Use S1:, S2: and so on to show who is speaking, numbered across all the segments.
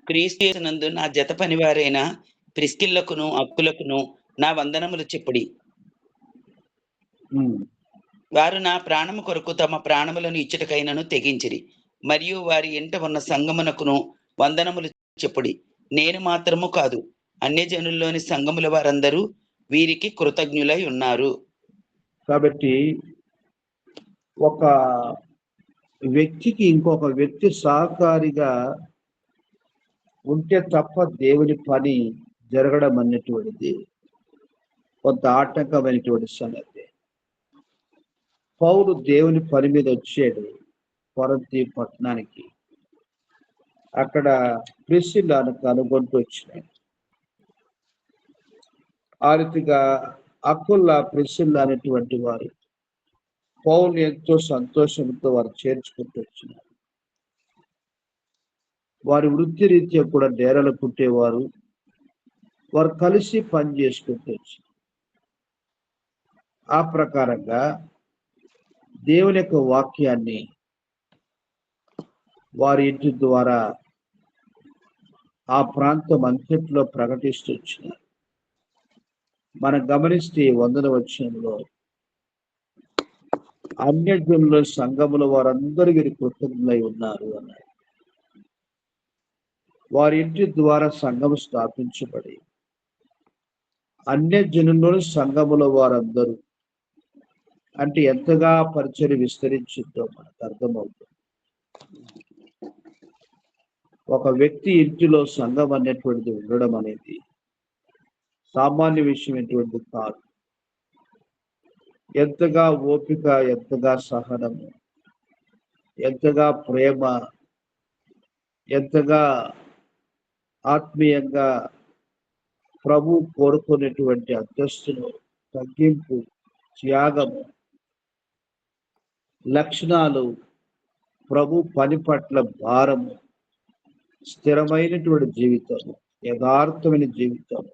S1: క్రీస్తు యేసునందు నా జత పనివారైన ప్రిస్కిల్లకును, అక్కులకును నా వందనములు చెప్పుడి.
S2: హ్మ్.
S1: వారు నా ప్రాణము కొరకు తమ ప్రాణములను ఇచ్చుటకైనను తెగించిరి. మరియు వారి ఇంట ఉన్న సంగమునకును వందనములు చెప్పుడి. నేను మాత్రము కాదు, అన్యజనుల్లోని సంఘముల వారందరూ వీరికి కృతజ్ఞులై ఉన్నారు.
S2: కాబట్టి ఒక వ్యక్తికి ఇంకొక వ్యక్తి సహకారిగా ఉంటే తప్ప దేవుని పని జరగడం అనేటువంటిది కొంత ఆటంకమైనటువంటి సంగతి. పౌలు దేవుని పని మీద వచ్చాడు కొరింథీ పట్టణానికి. అక్కడ ప్రిస్కిల్లాను కనుగొంటూ వచ్చినాడు. ఆ రీతిగా అకుల్లా, ప్రిస్కిల్లా అనేటువంటి వారు పౌలు ఎంతో సంతోషంతో వారు చేర్చుకుంటూ వచ్చినారు. వారి వృత్తి రీత్యా కూడా డేరాలు కుట్టేవారు. వారు కలిసి పని చేసుకుంటూ వచ్చారు. ఆ ప్రకారంగా దేవుని యొక్క వాక్యాన్ని వారి ఇంటి ద్వారా ఆ ప్రాంతం అంతట్లో ప్రకటిస్తూ వచ్చినారు. మనం గమనిస్తే 100వ వచనంలో అన్యజనుల సంఘముల వారందరూ వీరి కృతజ్ఞులై ఉన్నారు అన్నాడు. వారి ఇంటి ద్వారా సంఘము స్థాపించబడి అన్యజనుల సంఘముల వారందరూ అంటే ఎంతగా పరిచయం విస్తరించిందో మనకు అర్థమవుతుంది. ఒక వ్యక్తి ఇంటిలో సంఘం అనేటువంటిది ఉండడం అనేది సామాన్య విషయం ఎటువంటిది కాదు. ఎంతగా ఓపిక, ఎంతగా సహనము, ఎంతగా ప్రేమ, ఎంతగా ఆత్మీయంగా ప్రభు కోరుకునేటువంటి అంతస్తును, తగ్గింపు, త్యాగము, లక్షణాలు, ప్రభు పని పట్ల భారము, స్థిరమైనటువంటి జీవితము, యథార్థమైన జీవితము,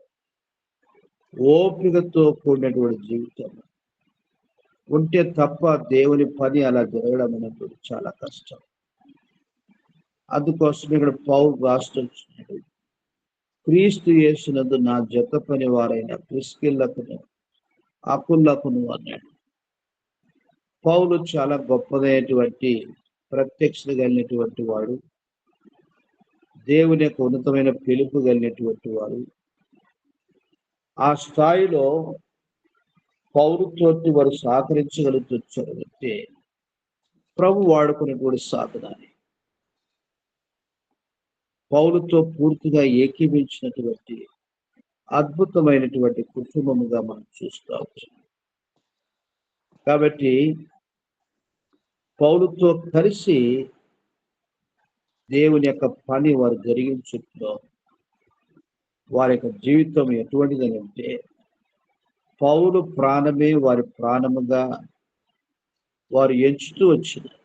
S2: ఓపికతో కూడినటువంటి జీవితము ఉంటే తప్ప దేవుని పని అలా జరగడం అనేటువంటి చాలా కష్టం. అందుకోసం ఇక్కడ పౌలు రాస్తున్నాడు, క్రీస్తు యేసునందు నా జత పని వారైన ప్రిస్కిల్లకును, అకుల్లకును అన్నాడు. పౌలు చాలా గొప్పదైనటువంటి ప్రత్యక్షత కలిగినటువంటి వాడు. దేవుని యొక్క ఉన్నతమైన పిలుపు కలిగినటువంటి వాడు. ఆ స్థాయిలో పౌరుతోటి వారు సహకరించగలుగుతుంటే ప్రభు వాడుకునేటువంటి సాధనాన్ని పౌలుతో పూర్తిగా ఏకీభించినటువంటి అద్భుతమైనటువంటి కుటుంబముగా మనం చూస్తాము. కాబట్టి పౌలుతో కలిసి దేవుని యొక్క పని వారు జరిగించుట్లో వారి యొక్క జీవితం ఎటువంటిదని అంటే పౌలు ప్రాణమే వారి ప్రాణముగా వారు ఎంచుతూ వచ్చినారు.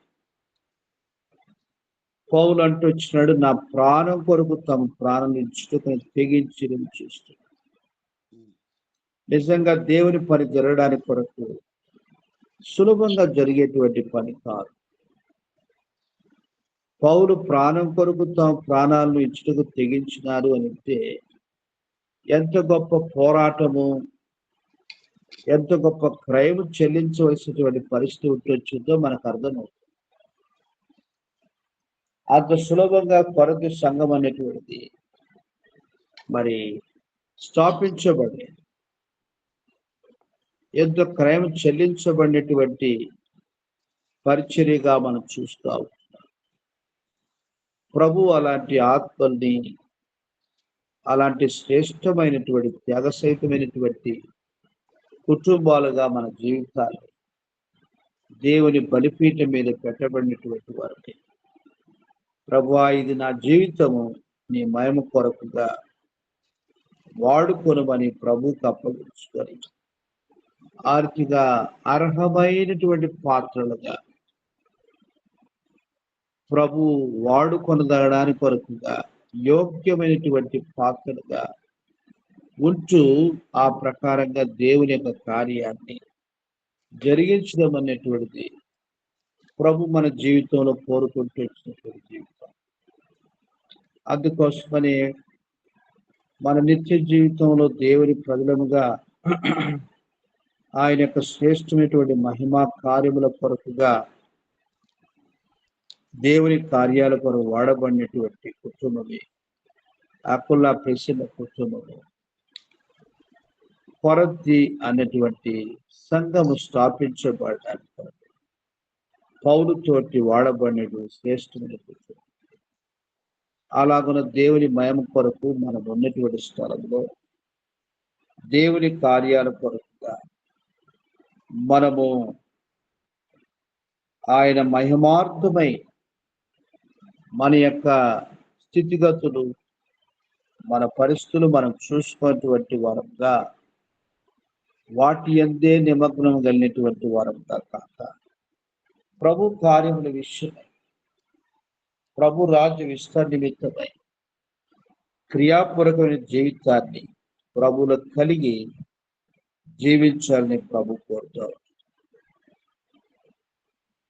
S2: పౌలు అంటూ వచ్చినాడు, నా ప్రాణం కొరకు తమ ప్రాణం ఎంచుటకు తెగించి చూస్తున్నాడు. నిజంగా దేవుని పని జరగడానికి కొరకు సులభంగా జరిగేటువంటి పని కాదు. పౌలు ప్రాణం కొరకు తమ ప్రాణాలను ఇచ్చుటకు తెగించినారు అని అంటే ఎంత గొప్ప పోరాటము, ఎంత గొప్ప క్రయము చెల్లించవలసినటువంటి పరిస్థితి వచ్చిందో మనకు అర్థమవుతుంది. అంత సులభంగా కొరింథీ సంఘం అనేటువంటిది మరి స్థాపించబడి ఎంతో క్రయం చెల్లించబడినటువంటి పరిచర్యగా మనం చూస్తా ఉంటాం. ప్రభు అలాంటి ఆత్మల్ని, అలాంటి శ్రేష్టమైనటువంటి త్యాగసహితమైనటువంటి కుటుంబాలుగా మన జీవితాలు దేవుని బలిపీఠం మీద పెట్టబడినటువంటి వారికి ప్రభువా ఇది నా జీవితము నీ మహిమ కొరకుగా వాడుకొనమని ప్రభువుకు అప్పగించుకొని ఆర్థిగా అర్హమైనటువంటి పాత్రలుగా ప్రభు వాడుకొనదగడానికి కొరకుగా యోగ్యమైనటువంటి పాత్రలుగా ఉంటూ ఆ ప్రకారంగా దేవుని యొక్క కార్యాన్ని జరిగించడం అనేటువంటిది ప్రభు మన జీవితంలో కోరుకుంటూ వచ్చినటువంటి జీవితం. అందుకోసమని మన నిత్య జీవితంలో దేవుని ప్రజలముగా ఆయన యొక్క శ్రేష్టమైనటువంటి మహిమా కార్యముల కొరకుగా దేవుని కార్యాల కొరకు వాడబడినటువంటి కుటుంబమే అకుల్లా ప్రెసిల కుటుంబము. కొరంథీ అన్నటువంటి సంఘము స్థాపించబడడానికి పౌలుతోటి వాడబడినటువంటి శ్రేష్టమైన కుటుంబం. అలాగున దేవుని మహిమ కొరకు మనం ఉన్నటువంటి స్థలంలో దేవుని కార్యాల కొరకుగా మనము ఆయన మహిమార్థమై మన యొక్క స్థితిగతులు, మన పరిస్థితులు మనం చూసుకున్నటువంటి వారంగా, వాటి యందే నిమగ్నం కలిగినటువంటి వారంగా కాక, ప్రభు కార్యముల విషయమై, ప్రభు రాజ్య విస్తరణ నిమిత్తమై క్రియాపూర్వకమైన జీవితాన్ని ప్రభువులో కలిగి జీవించాలని ప్రభు కోరుతారు.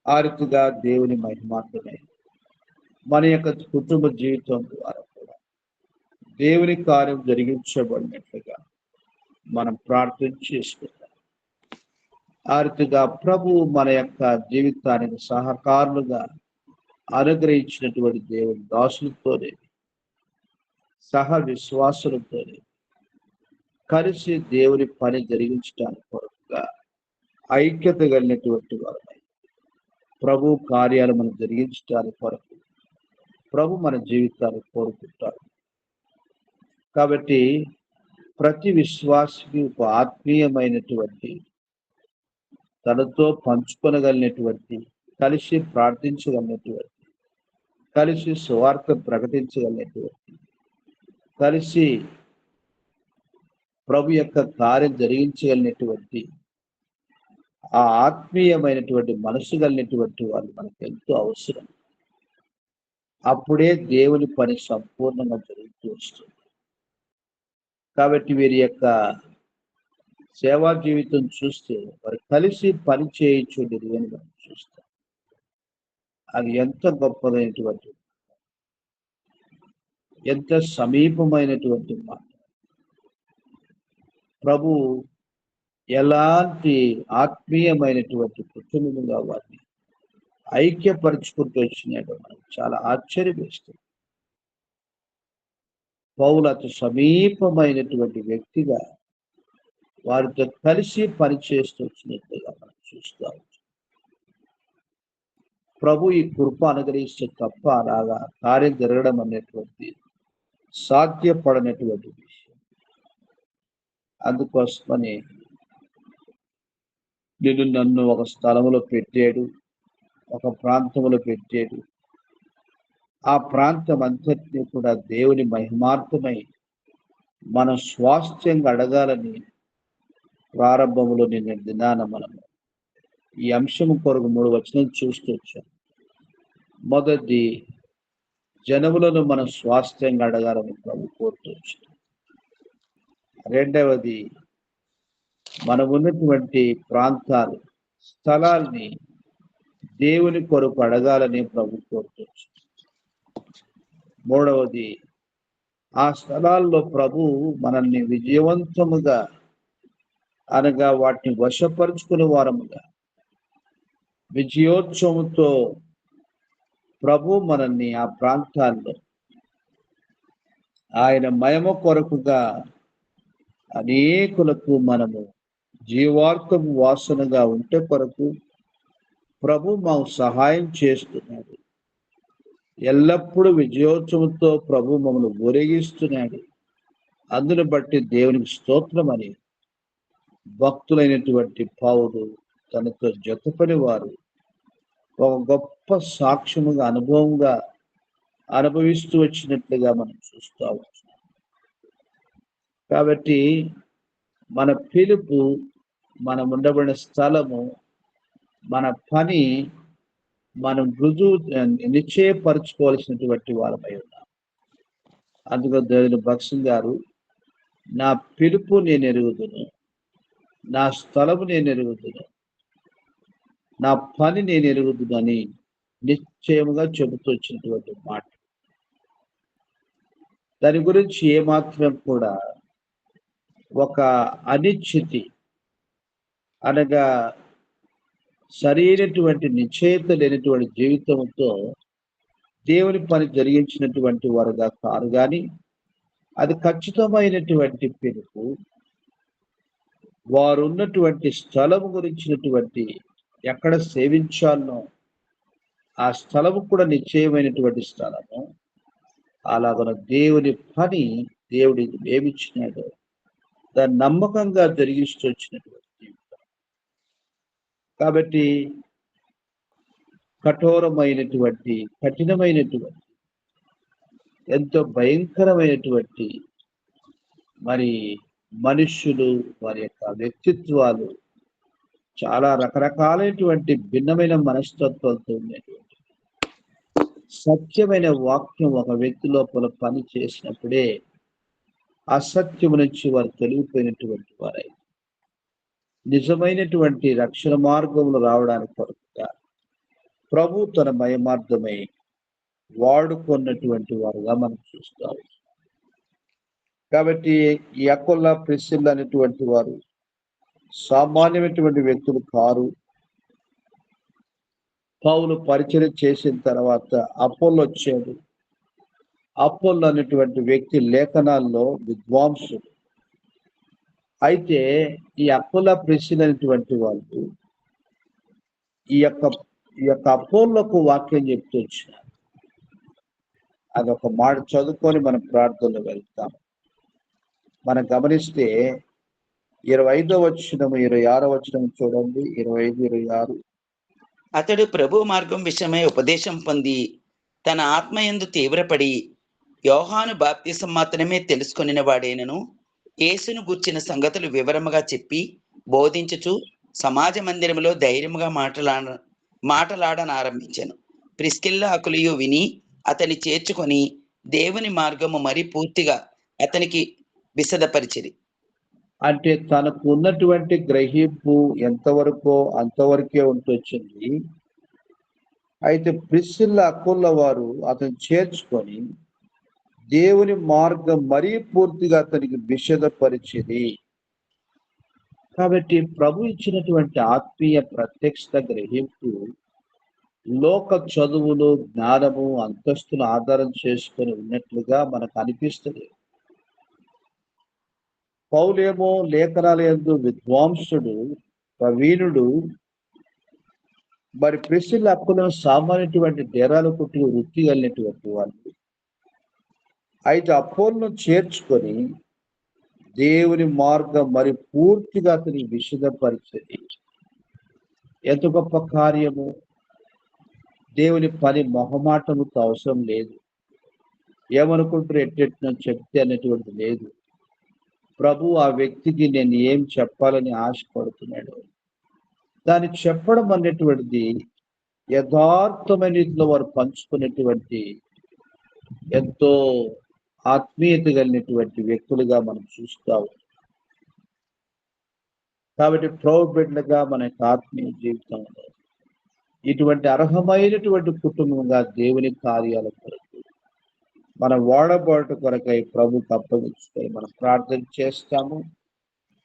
S2: ఆ రీతిగా దేవుని మహిమార్థమై మన యొక్క కుటుంబ జీవితం ద్వారా కూడా దేవుని కార్యం జరిగించబడినట్లుగా మనం ప్రార్థన చేసుకుంటాం. ఆ రీతిగా ప్రభు మన యొక్క జీవితానికి సహకారులుగా అనుగ్రహించినటువంటి దేవుని దాసులతోనే, సహ విశ్వాసులతోనే కలిసి దేవుని పని జరిగించడానికి కొరకుగా ఐక్యత కలిగినటువంటి వారమై ప్రభు కార్యాలు మనం జరిగించడానికి కొరకు ప్రభు మన జీవితాన్ని కోరుకుంటాడు. కాబట్టి ప్రతి విశ్వాసికి ఒక ఆత్మీయమైనటువంటి, తనతో పంచుకొనగలిగినటువంటి, కలిసి ప్రార్థించగలిగినటువంటి, కలిసి సువార్త ప్రకటించగలిగినటువంటి, కలిసి ప్రభు యొక్క కార్యం జరిగించగలిగినటువంటి ఆ ఆత్మీయమైనటువంటి మనసు కలిగినటువంటి వాళ్ళు మనకు ఎంతో అవసరం. అప్పుడే దేవుని పని సంపూర్ణంగా జరుగుతూ వస్తుంది. కాబట్టి వీరి యొక్క సేవా జీవితం చూస్తే వారు కలిసి పని చేయించుండేది అని మనం చూస్తాం. అది ఎంత గొప్పదైనటువంటి, ఎంత సమీపమైనటువంటి మాట. ప్రభు ఎలాంటి ఆత్మీయమైనటువంటి కుటుంబముగా వారిని ఐక్యపరుచుకుంటూ వచ్చినాడు మనకు చాలా ఆశ్చర్యం వేస్తుంది. పౌలు అతి సమీపమైనటువంటి వ్యక్తిగా వారితో కలిసి పనిచేస్తూ వచ్చినట్లుగా మనం చూస్తాం. ప్రభు ఈ కృప అనుగ్రహిస్తే తప్ప అలాగా కార్యం జరగడం అనేటువంటి సాధ్యపడనటువంటి విషయం. అందుకోసమని నేను నన్ను ఒక స్థలంలో పెట్టాడు, ఒక ప్రాంతంలో పెట్టాడు. ఆ ప్రాంతం అంతటినీ కూడా దేవుని మహిమార్థమై మనం స్వాస్థ్యంగా అడగాలని ప్రారంభంలో నిన్న దినాన మనము ఈ అంశం కొరకు 3 వచనం చూస్తూ వచ్చాం. మొదటి, జనములను మనం స్వాస్థ్యంగా అడగాలని ప్రభు కోరుతూ వచ్చాం. రెండవది, మనం ఉన్నటువంటి ప్రాంతాలు, స్థలాల్ని దేవుని కొరకు అడగాలని ప్రభు కోరుతూ వచ్చాం. మూడవది, ఆ స్థలాల్లో ప్రభు మనల్ని విజయవంతముగా, అనగా వాటిని వశపరుచుకునే వారముగా, విజయోత్సవంతో ప్రభు మనల్ని ఆ ప్రాంతాల్లో ఆయన మహిమ కొరకుగా అనేకులకు మనము జీవార్థము వాసనగా ఉంటే కొరకు ప్రభు మాకు సహాయం చేస్తున్నాడు. ఎల్లప్పుడూ విజయోత్సవంతో ప్రభు మమ్మల్ని ఊరేగిస్తున్నాడు. అందును బట్టి దేవునికి స్తోత్రం అని భక్తులైనటువంటి పౌలు తనతో జతపని వారు ఒక గొప్ప సాక్ష్యముగా, అనుభవంగా అనుభవిస్తూ వచ్చినట్లుగా మనం చూస్తూ వచ్చాం. కాబట్టి మన పిలుపు, మనం ఉండబడిన స్థలము, మన పని మనం రుజువు నిశ్చయపరచుకోవాల్సినటువంటి వారమై ఉన్నాం. అందుకని దేవుని భక్సింగ్ గారు, నా పిలుపు నేను ఎరుగుదును, నా స్థలము నేను ఎరుగుదును, నా పని నేను ఎరుగుదును అని నిశ్చయముగా చెబుతూ వచ్చినటువంటి మాట. దాని గురించి ఏమాత్రం కూడా ఒక అనిశ్చితి అనగా సరైనటువంటి నిశ్చయిత లేనటువంటి జీవితంతో దేవుని పని జరిగించినటువంటి వారుగా కారు గాని, అది ఖచ్చితమైనటువంటి పిలుపు, వారున్నటువంటి స్థలము గురించినటువంటి ఎక్కడ సేవించాలనో ఆ స్థలము కూడా నిశ్చయమైనటువంటి స్థలము. అలాగన దేవుని పని దేవుడు ఏమిచ్చినాడో దాన్ని నమ్మకంగా జరిగిస్తూ వచ్చినటువంటి జీవితం. కాబట్టి కఠినమైనటువంటి ఎంతో భయంకరమైనటువంటి మరి మనుష్యులు, వారి యొక్క వ్యక్తిత్వాలు చాలా రకరకాలైనటువంటి భిన్నమైన మనస్తత్వాలతో ఉండేటువంటి సత్యమైన వాక్యం ఒక వ్యక్తి లోపల పని చేసినప్పుడే అసత్యము నుంచి వారు తొలగిపోయినటువంటి వారై నిజమైనటువంటి రక్షణ మార్గంలో రావడానికి కొరకుగా ప్రభు తన మయమార్థమై వాడుకున్నటువంటి వారుగా మనం చూస్తాం. కాబట్టి ఈ అకొల్లా, ప్రిస్సిల్లా అనేటువంటి వారు సామాన్యమైనటువంటి వ్యక్తులు కారు. పౌలు పరిచయం చేసిన తర్వాత అపోల్లో వచ్చాడు. అపోల్లో అనేటువంటి వ్యక్తి లేఖనాల్లో విద్వాంసుడు. అయితే ఈ అకొల్లా, ప్రిస్సిల్లా అనేటువంటి వాళ్ళు ఈ యొక్క అపోల్లోకు వాక్యం చెప్తూ వచ్చినారు. అదొక మాట చదువుకొని మనం ప్రార్థనలో వెళ్తాం. మనం గమనిస్తే 25వ వచనం, 26వ వచనం చూడండి. 25, 26.
S1: అతడు ప్రభు మార్గం విషయమై ఉపదేశం పొంది తన ఆత్మయందు తీవ్రపడి యోహాను బాప్తిసం మాత్రమే తెలుసుకొనిన వాడేనను యేసును గూర్చిన సంగతులు వివరముగా చెప్పి బోధించుచు సమాజ మందిరములో ధైర్యముగా మాటలాడనారంభించాను. ప్రిస్కిల్లా, అకులియు విని అతని చేర్చుకొని దేవుని మార్గము మరి పూర్తిగా అతనికి విశదపరిచిరి.
S2: అంటే తనకు ఉన్నటువంటి గ్రహింపు ఎంతవరకో అంతవరకే ఉంటొచ్చింది. అయితే ప్రిస్కిల్లా, అకుల్లా వారు అతను చేర్చుకొని దేవుని మార్గం మరీ పూర్తిగా అతనికి విశదపరిచింది. కాబట్టి ప్రభు ఇచ్చినటువంటి ఆత్మీయ ప్రత్యక్ష గ్రహింపు లోక చదువులు, జ్ఞానము, అంతస్తును ఆధారం చేసుకొని ఉన్నట్లుగా మనకు అనిపిస్తుంది. పౌలేమో లేఖనాల యందు విద్వాంసుడు, ప్రవీణుడు. మరి ప్రిస్కిల్లా, అకుల్లా సామాన్యటువంటి డేరాలు కొట్టి వృత్తి కలిగినటువంటి వాళ్ళు. అయితే అపోల్లోను చేర్చుకొని దేవుని మార్గం మరి పూర్తిగా అతని విశదపరిచింది. ఎంత గొప్ప కార్యము! దేవుని పని మొహమాటముతో అవసరం లేదు. ఏమనుకుంటారు ఎట్టెట్నో చెప్తే అనేటువంటిది లేదు. ప్రభు ఆ వ్యక్తికి నేను ఏం చెప్పాలని ఆశపడుతున్నాడు, దాన్ని చెప్పడం అనేటువంటిది యథార్థమైన రీతిలో వారు పంచుకునేటువంటి ఎంతో ఆత్మీయత కలిగినటువంటి వ్యక్తులుగా మనం చూస్తాం. కాబట్టి ప్రభు బిడ్డలుగా మన యొక్క ఆత్మీయ జీవితంలో ఇటువంటి అర్హమైనటువంటి కుటుంబంగా దేవుని కార్యాల కొరకు మన వాడబాటు కొరకై ప్రభుకు అప్పగించుకొని మనం ప్రార్థన చేస్తాము.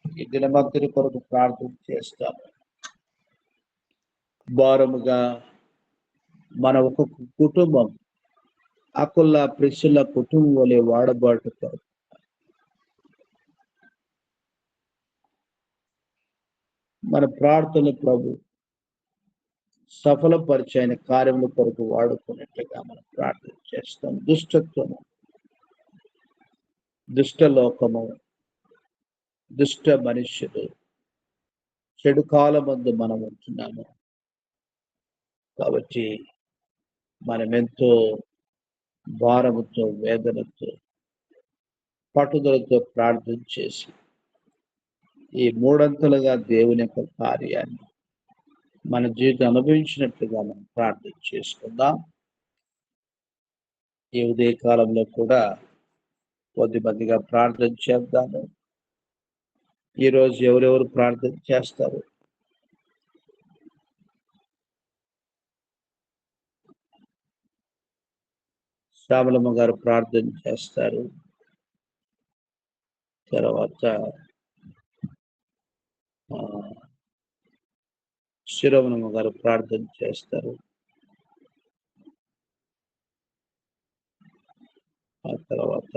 S2: ఈ దినమంతటి కొరకు ప్రార్థన చేస్తాము. భారముగా మన ఒక్కొక్క కుటుంబం అకుల్లా, ప్రిస్కిల్లా కుటుంబం వలె వాడబాటు కొరకు మన ప్రార్థన ప్రభు సఫలపరిచి ఆయన కార్యముల కొరకు వాడుకున్నట్లుగా మనం ప్రార్థన చేస్తాం. దుష్టత్వము, దుష్ట లోకము, దుష్ట మనుష్యులు, చెడు కాలమందు మనం ఉంటున్నాము. కాబట్టి మనం ఎంతో భారముతో, వేదనతో, పట్టుదలతో ప్రార్థన చేసి ఈ మూడంతలుగా దేవుని యొక్క కార్యాన్ని మన జీవితం అనుభవించినట్లుగా మనం ప్రార్థన చేసుకుందాం. ఈ ఉదయ కాలంలో కూడా కొద్దిమందిగా ప్రార్థన చేద్దాము. ఈరోజు ఎవరెవరు ప్రార్థన చేస్తారు? శ్యామలమ్మ గారు ప్రార్థన చేస్తారు. తర్వాత శిరోమణమ్మ గారు ప్రార్థన చేస్తారు. ఆ తర్వాత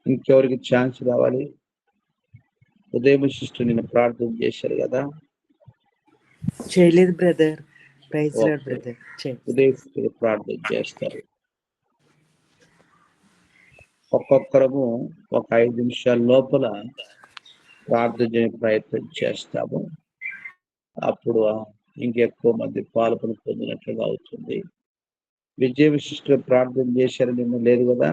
S2: ఇంకెవరికి ఛాన్స్ రావాలి? ఉదయం సిస్టర్ నిన్న ప్రార్థన చేశారు కదా?
S3: చేయలేదు బ్రదర్. Praise Lord brother.
S2: ఉదయం సిస్టర్ ప్రార్థన చేస్తారు. ఒక్కొక్కరము ఒక 5 నిమిషాల లోపల ప్రార్థన చేయడానికి ప్రయత్నం చేస్తాము. అప్పుడు ఇంకెక్కువ మంది పాల్గొని పొందినట్లుగా అవుతుంది. విజయ సిస్టర్ ప్రార్థన చేశారు నిన్న, లేదు కదా?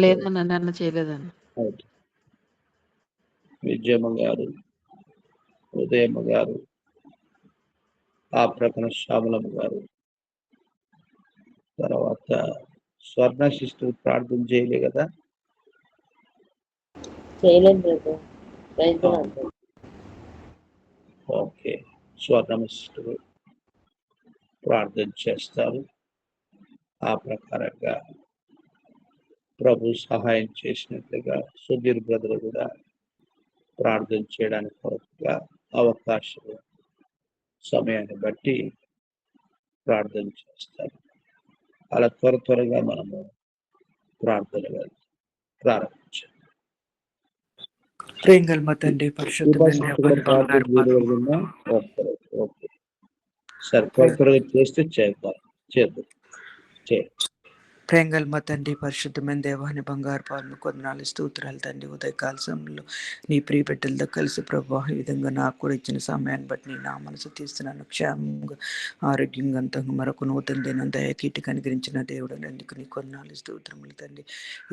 S4: లేదన్న, నన్ను చేయలేదన్న.
S2: విజయమ్మ గారు, ఉదయమ్మ గారు, ఆ ప్రకటన శ్యామలమ్మ గారు, తర్వాత స్వర్ణ సిస్టర్ ప్రార్థన చేయలే కదా? ఓకే, స్వర్ణ సిస్టర్ ప్రార్థన చేస్తారు. ఆ ప్రకారంగా ప్రభు సహాయం చేసినట్లుగా సుధీర్ బ్రదర్ కూడా ప్రార్థన చేయడానికి కొరకుగా అవకాశం సమయాన్ని బట్టి ప్రార్థన చేస్తారు. అలా త్వరగా మనము ప్రార్థన ప్రారంభించాం.
S3: ప్రేంగల్ మతండి పరిశుద్ధమైన
S2: ఓకే, సరే, త్వరగా చేస్తే చేద్దాం.
S3: ప్రేంగల్మ తండ్రి, పరిశుద్ధమైన దేవాన్ని బంగారు పాలను కొందనాలు స్తోత్రాలు తండ్రి. ఉదయకాల సమయంలో నీ ప్రియ బిడ్డలతో కలిసి ప్రభా ఈ విధంగా నాకు కూడా ఇచ్చిన సమయాన్ని బట్టి నీ నా మనసు తీస్తున్నాను. క్షేమంగా ఆరోగ్యంగా అంతంగా మరొక నూతన దినం దయకీటికి అనుగ్రహించిన దేవుడు అందుకు నీ కొందనాలు స్తోత్రములు తండ్రి.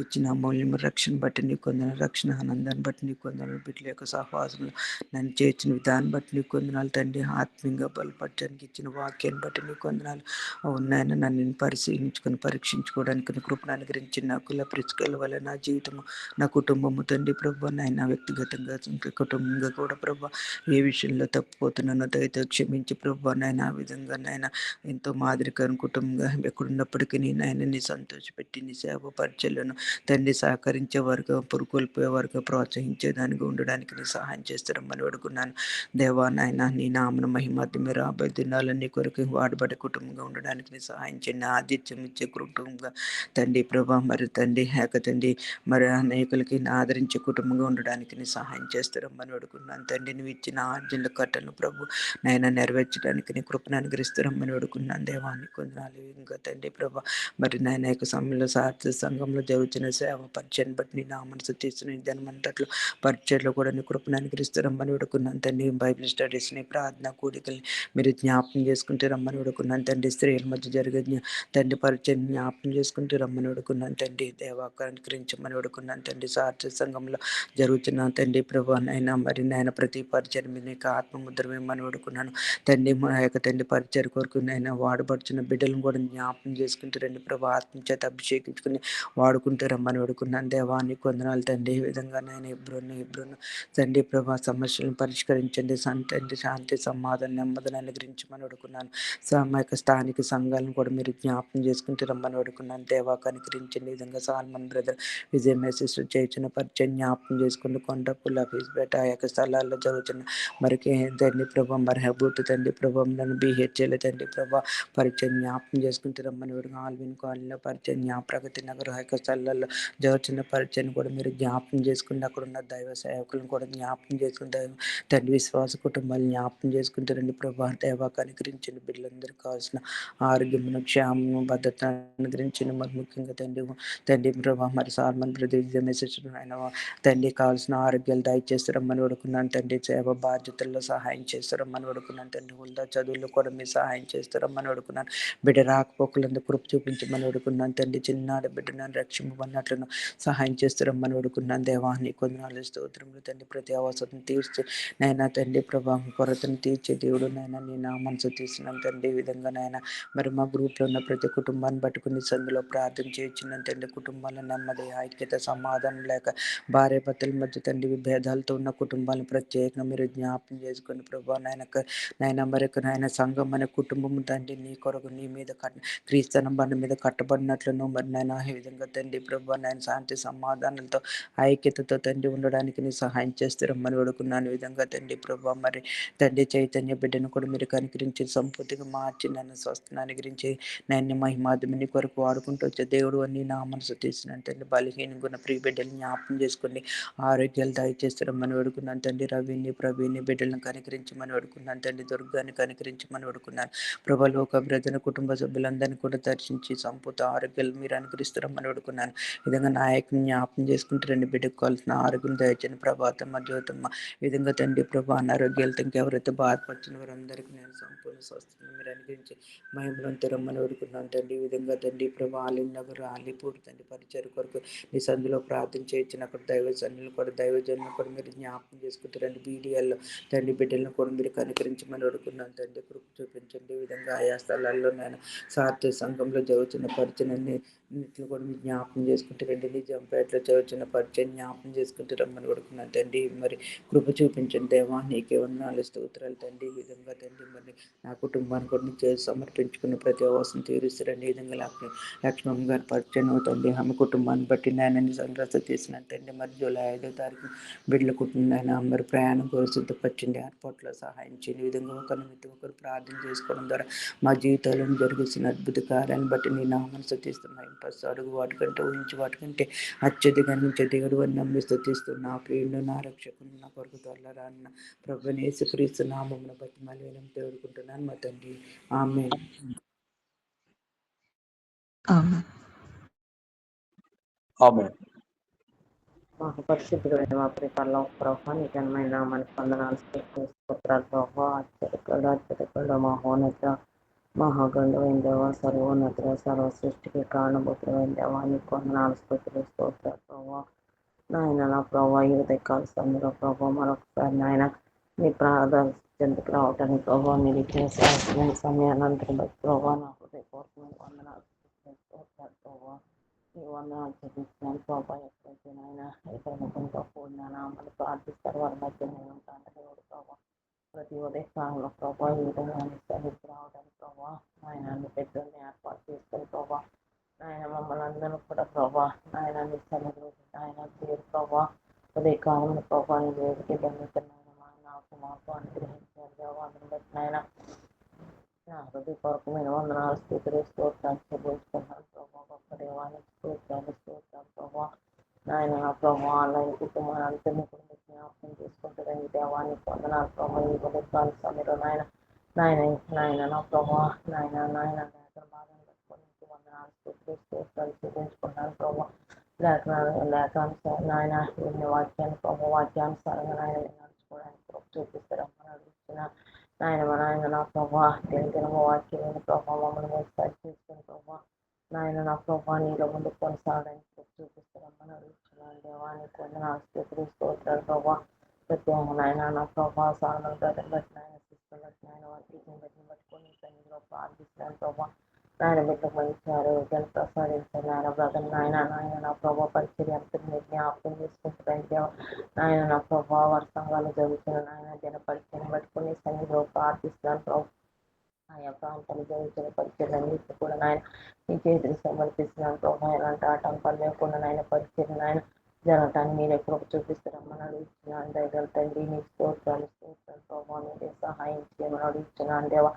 S3: ఇచ్చిన అమూల్యం రక్షణ బట్టి నీ కొందన, రక్షణ ఆనందాన్ని బట్టి నీ కొందనాలు, బిడ్డల యొక్క సహవాసంలో నన్ను చేర్చిన విధానం బట్టి నీ కొందనాలు తండ్రి. ఆత్మీయంగా బలపడటానికి ఇచ్చిన వాక్యాన్ని బట్టి నీ కొందనాలు. అవునాయన, నన్ను పరిశీలించుకొని పరీక్షించుకోవడానికి కృపను అనుగ్రహించిన నా కుల ప్రిచుకల వల్ల నా జీవితము, నా కుటుంబము తండ్రి ప్రభా, నాయన వ్యక్తిగతంగా కుటుంబంగా కూడా ప్రభా ఏ విషయంలో తప్పిపోతున్నానో దయతో క్షమించి ప్రభా నాయన. ఆ విధంగా నాయన ఎంతో మాదిరికరం కుటుంబంగా ఎక్కడున్నప్పటికీ నాయన నీ సంతోషపెట్టి నీ సేవ పరిచయలను తండ్రి సహకరించే వరకు, పురుకొల్పే వరకు ప్రోత్సహించేదానికి ఉండడానికి నీ సహాయం చేస్తారమ్మని అడుగున్నాను. దేవా నాయన, నీ నామన మహిమార్థం మీరు రాబోయే దినాలన్నీ కొరకు వాడబడే కుటుంబంగా ఉండడానికి నీ సహాయం చేయండి. ఆతిథ్యం ఇచ్చే కుటుంబంగా తండ్రి ప్రభా, మరి తండ్రి తండ్రి మరి అనేకులకి ఆదరించే కుటుంబంగా ఉండడానికి నీ సహాయం చేస్తారమ్మని అడుగున్నాను తండ్రి. నువ్వు ఇచ్చిన ఆర్జన్ల కట్టను ప్రభు నైనా నెరవేర్చడానికి నీ కృపను అనుగ్రహిస్తారమ్మని అడుగున్నాను. దేవాన్ని కొందనాలు ఇంకా తండ్రి ప్రభా, మరి నాయన యొక్క సమయంలో సార్థ సంఘంలో జరుగుతున్న సేవ పరిచయం బట్టి నీ నా మనసు తీసిన ధనమంతట్లో పరిచయలో కూడా నీ కృపను అనుగ్రహిస్తారమ్మని అడుగున్నాను తండ్రి. బైబిల్ స్టడీస్ని, ప్రార్థన కూడికల్ని మీరు జ్ఞాపకం చేసుకుంటే రమ్మని అడుగున్నాను తండ్రి. స్త్రీల మధ్య జరిగే తండ్రి పరిచయం జ్ఞాపకం చేసుకుంటూ రమ్మని అడుగున్నాను తండ్రి. దేవాకరించమని అడుగున్నాను తండ్రి. సార్థ సంఘంలో జరుగుతున్న తండ్రి ప్రభా నైనా మరి నాయన ప్రతి పరిచయం మీద నీకు ఆత్మముద్ర వేయమని అడుగున్నాను తండ్రి. మా యొక్క తండ్రి పరిచయం కొరకు నైనా వాడబడుచున్న బిడ్డలను కూడా జ్ఞాపకం చేసుకుంటూ రండి ప్రభా. ఆత్మ చేత అభిషేకించుకుని వాడుకుంటూ రమ్మని అడుగున్నాను. దేవాన్ని కొందనాలు తండ్రి. ఈ విధంగా నేను ఇబ్రును తండ్రి ప్రభా సమస్యలను పరిష్కరించండి. తండ్రి శాంతి సమాధానం నెమ్మదిని అనుగ్రహించమని అడుగున్నాను. మా యొక్క స్థానిక సంఘాలను కూడా మీరు జ్ఞాపకం చేసుకుంటూ రమ్మని అడుగున్నాను. దేవా కనికరించండి. ఈ విధంగా సాల్మన్ బ్రదర్, విజయ మెసేజ్ చేసిన పరిచయం జ్ఞాపకం చేసుకుంటూ కొండపుల్ల ఫీజ్పేట ఆ యొక్క స్థలాల్లో జరుగుతున్న మరికి తండ్రి ప్రభా, మరి హబూత్ తండ్రి ప్రభా, నన్ను బిహేవ్ చేయలేదు తండ్రి ప్రభా పరిచయం జ్ఞాపకం చేసుకుంటూ రమ్మని అడుగు. ఆల్విన్ కాలనీలో పరిచయం ప్రగతి నగర్ ఆ యొక్క స్థలాల్లో జరుగుతున్న పరిచయం కూడా మీరు జ్ఞాపకం చేసుకుంటే అక్కడ ఉన్న దైవ సేవకులను కూడా జ్ఞాపకం చేసుకుని తండ్రి విశ్వాస కుటుంబాలు జ్ఞాపకం చేసుకుంటారండి ప్రభా. దేవా కనికరించండి. బిడ్డలందరికీ కావాల్సిన ఆరోగ్యమును, క్షేమము, భద్రత అనుగ్రహించండి. మరి ముఖ్యంగా తండ్రి ప్రభా, మరి సాల్మన్ ప్రతి మెసేజ్ ఆయన తండ్రి కావాల్సిన ఆరోగ్యాలు దయచేస్తారమ్మని అడుగున్నాను తండ్రి. సేవ బాధ్యతల్లో సహాయం చేస్తారమ్మని అడుగున్నాను తండ్రి. హుల్దా చదువుల్లో కూడా మీరు సహాయం చేస్తారమ్మని అడుగున్నాను. బిడ్డ రాకపోకలందుకు కృప చూపించమని అడుగున్నాను తండ్రి. చిన్నాడు బిడ్డ నన్ను రక్షింపబడినట్లను సహాయం చేస్తారమ్మని అడుగున్నాను. దేవాన్ని కొందనాలు స్తోత్రములు తండ్రి. ప్రతి అవసరం తీర్చి నైనా తండ్రి ప్రభా కొరతను తీర్చే దేవుడు నైనా నీ నా మనసు తీసినాం తండ్రి. ఈ విధంగా నాయన మరి మా గ్రూప్లో ఉన్న ప్రతి కుటుంబాన్ని పట్టుకుని సందులో సందులో ప్రార్థన చేయించిన తండ్రి కుటుంబాల నెమ్మది ఐక్యత సమాధానం లేక భార్య భర్తల మధ్య తండ్రి విభేదాలతో ఉన్న కుటుంబాలను ప్రత్యేకంగా మీరు జ్ఞాపకం చేసుకుని ప్రభా నాయన మరొక నాయన సంఘం అనే కుటుంబం తండ్రి నీ కొరకు నీ మీద క్రీస్తన బండి మీద కట్టబడినట్లును మరి నాయన ఈ విధంగా తండ్రి ప్రభా నాయన శాంతి సమాధానాలతో ఐక్యతతో తండ్రి ఉండడానికి నీ సహాయం చేస్తారమ్మని వేడుకున్నాను ఈ విధంగా తండ్రి ప్రభా మరి తండ్రి చైతన్య బిడ్డను కూడా మీరు కనికరించి సంపూర్తిగా మార్చి నన్ను స్వస్థనాన్ని గురించి నేను మహిమాధుని కొరకు వాడుకుంటూ వచ్చే దేవుడు అని నా మనసు తీసినాను తండ్రి బలహీనంగా ఉన్న ప్రియ బిడ్డలు జ్ఞాపకం చేసుకోండి ఆరోగ్యాలు దయచేస్తారమ్మని వేడుకున్నాను తండ్రి రవిని ప్రవీణ్ని బిడ్డలను కనికరించమని వేడుకున్నాను తండ్రి దుర్గాన్ని కనికరించమని వేడుకున్నాను ప్రభా లోక బ్రదన కుటుంబ సభ్యులందరినీ కూడా దర్శించి సంపూత ఆరోగ్యాలు మీరు అనుగ్రహిస్తారమ్మని వేడుకున్నాను ఈ విధంగా నాయకుని జ్ఞాపకం చేసుకుంటే రెండు బిడ్డకు కావాల్సిన ఆరోగ్యం దయచని ప్రభాతమ్మ జ్యోతమ్మ ఈ విధంగా తండ్రి ప్రభా అనారోగ్యాలతో ఇంకెవరైతే బాధపడుతున్న వారందరికీ నేను సంపూర్ణ స్వస్థతను మీరు అనుగ్రహించి మహిమలంతో రమ్మని వేడుకున్నాను తండ్రి ఈ విధంగా తండ్రి ప్రభా ఆలినగర్ ఆలిపూర్ తండ్రి పరిచయ కొరకు నీ సందులో ప్రార్థన చేయించిన అక్కడ దైవ సన్నులు కూడా దైవజనులు కూడా మీరు జ్ఞాపకం చేసుకుంటారండి బీడీఎల్లో తండ్రి బిడ్డలను కూడా మీరు కనికరించమని వేడుకున్నాను తండ్రి కృప చూపించండి ఈ విధంగా ఆయా స్థలాల్లో నేను సార్థ సంఘంలో జరుగుతున్న పరిచయాన్ని ఇంట్లో కూడా మీరు జ్ఞాపకం చేసుకుంటే రండి నిజాంపేటలో జరుగుతున్న పరిచయం జ్ఞాపకం చేసుకుంటే రమ్మని కొడుకున్నాను తండ్రి మరి కృప చూపించండి దేవా నీకే వందనాలు స్తోత్రాలు తండ్రి ఈ విధంగా తండ్రి మరి నా కుటుంబాన్ని కూడా నీ చేసి సమర్పించుకున్న ప్రతి అవసరం తీరుస్తారండి ఈ విధంగా లక్ష్మణ్ గారి పరిచయం తండ్రి ఆమె కుటుంబాన్ని బట్టి నేను సంరక్ష తీసినాను తండ్రి మరి జూలై 5వ తారీఖు బిడ్డల కుటుంబాన్ని మరి ప్రయాణం కూడా సిద్ధపరచండి ఏర్పాట్లో సహాయం చేయండి ఈ విధంగా ఒకరి మీద ఒకరు ప్రార్థన చేసుకోవడం ద్వారా మా జీవితాలను జరుగుతున్న అద్భుత కార్యాలను బట్టి నీ నామను స్తుతిస్తున్నాయి అడుగు వాటికంటే ఊహించి వాటికంటే అత్యధికంగా నుంచి దేవుడు అని నమ్మి స్తుతిస్తూ నా ప్రియుడు నా రక్షకుడు నా కొరకు త్వరలో అన్న ప్రభుని యేసుక్రీస్తు నామమును బట్టి మళ్ళీ వేడుకుంటున్నాను మా తండ్రి ఆమేన్.
S5: ఆమేన్.
S6: మహాపరిశుద్ధుడైన మా ప్రిపల్లో ప్రభావ నిజమైన మనకి వందనాలు స్తోత్రాలు ప్రభావ ఆశ్చర్యకరుడు మహోన్నత మహాగండమైన దేవ సర్వోన్నత సర్వ సృష్టికి కారణభూతులైన దేవా నీకు వందనాలు స్తోత్రాలు ప్రభావ నాయన నా ప్రభావ ఈ ఉదయకాల సమయంలో ప్రభావ మరొకసారి నాయన నీ ప్రార్థన చెందుకు రావటానికి ప్రభావ మీరు ఇచ్చిన సమయానంతరం బట్టి ప్రభావ నా హృదయపూర్వకమైన వందనాలు స్తోత్రాలు ప్రభావ ఈ వందనాలు చెల్లిస్తున్నాను ప్రభావ ఎక్కడైతే నాయన ఇతర ముఖంతో కూడిన నామలు ప్రార్థిస్తారు వారి మధ్య నేను ఉంటాను దేవుడు ప్రభావ ప్రతి ఉదయకాలంలో ప్రభావ ఈ విధంగా సరిగ్గా రావడానికి ప్రభావ నాయన పెద్దల్ని ఏర్పాటు చేసుకొని ప్రభావ నాయన మమ్మల్ని అందరూ కూడా ప్రభావ నాయన నీ సన్నిధిలో నాయన తీరు ప్రభావ ఉదయకాలంలో ప్రభావ నీ వేదిక బంధితున్నాయన నాకు మాకు అనుగ్రహించారు దేవాన్ని బట్టి నాయన నా హృదయపూర్వకమైన వందనాలు స్తోత్రాలు చెల్లించుకున్నాను ప్రభావ గొప్ప దేవానికి స్తోత్రాలు ప్రభావ నాయన నా ప్రభావ ఆన్లైన్ కుటుంబాన్ని అంతని కూడా జ్ఞాపకం చేసుకుంటుందని దేవానికి వందనాలు ప్రభావ ఈ ఉదయకాల సమయంలో నాయన నా ప్రభావ నాయన బాగా పెట్టుకొని వందనాలు స్తోత్రాలు చెల్లించుకున్నాను ప్రభావ లేఖానుసారం నాయన వాక్యాన్ని ప్రభావ వాక్యానుసారంగా నాయన నడుచుకోవడానికి చూపిస్తారమ్మని అడుగుతున్న నాయన నా ప్రభావ దినదినము వాక్యమైన ప్రభావ మమ్మల్ని సరి చేసుకుని ప్రభావ నాయన నా ప్రభావ నీలో ముందు కొనసాగడానికి చూపిస్తారమ్మని అడుగుతున్నాను దేవానికి వందనాలు స్తోత్రాలు ప్రభావ ప్రత్యేకంగా నాయన నా ప్రభావ సాధన బట్టి నాయన సిస్టమ్ బట్టి నాయన వాక్యం బట్టుకొని సన్నిధిలో ప్రార్థిస్తున్నాను ప్రభావ నాయన బిడ్డకు మంచి ఆరోగ్యాలు ప్రసాదించారు నాయన బ్రదర్ నాయన నా ప్రభావ పరిచర్య అంతా జ్ఞాపకం చేసుకుంటారు నాయన నా ప్రభావ వారి సంఘాలు జరుగుతున్న నాయన జన పరిచయం పట్టుకుని సన్నిధిలో ప్రార్థిస్తున్నాను ప్రభావ ఆయా ప్రాంతాలు జరుగుతున్న పరిచయాలన్నింటినీ కూడా నాయన నీ చేతులు సమర్పిస్తున్నాను ప్రభావ ఎలాంటి ఆటంకాలు లేకుండా నాయన పరిచయం నాయన జరగటాన్ని మీరు ఎక్కడ చూపిస్తారమ్మని అడుగుతున్నాను దయగల తండ్రి నీ స్తోత్రాలు ప్రభావ మీరే సహాయం చేయమని అడుగుతున్నాను దేవా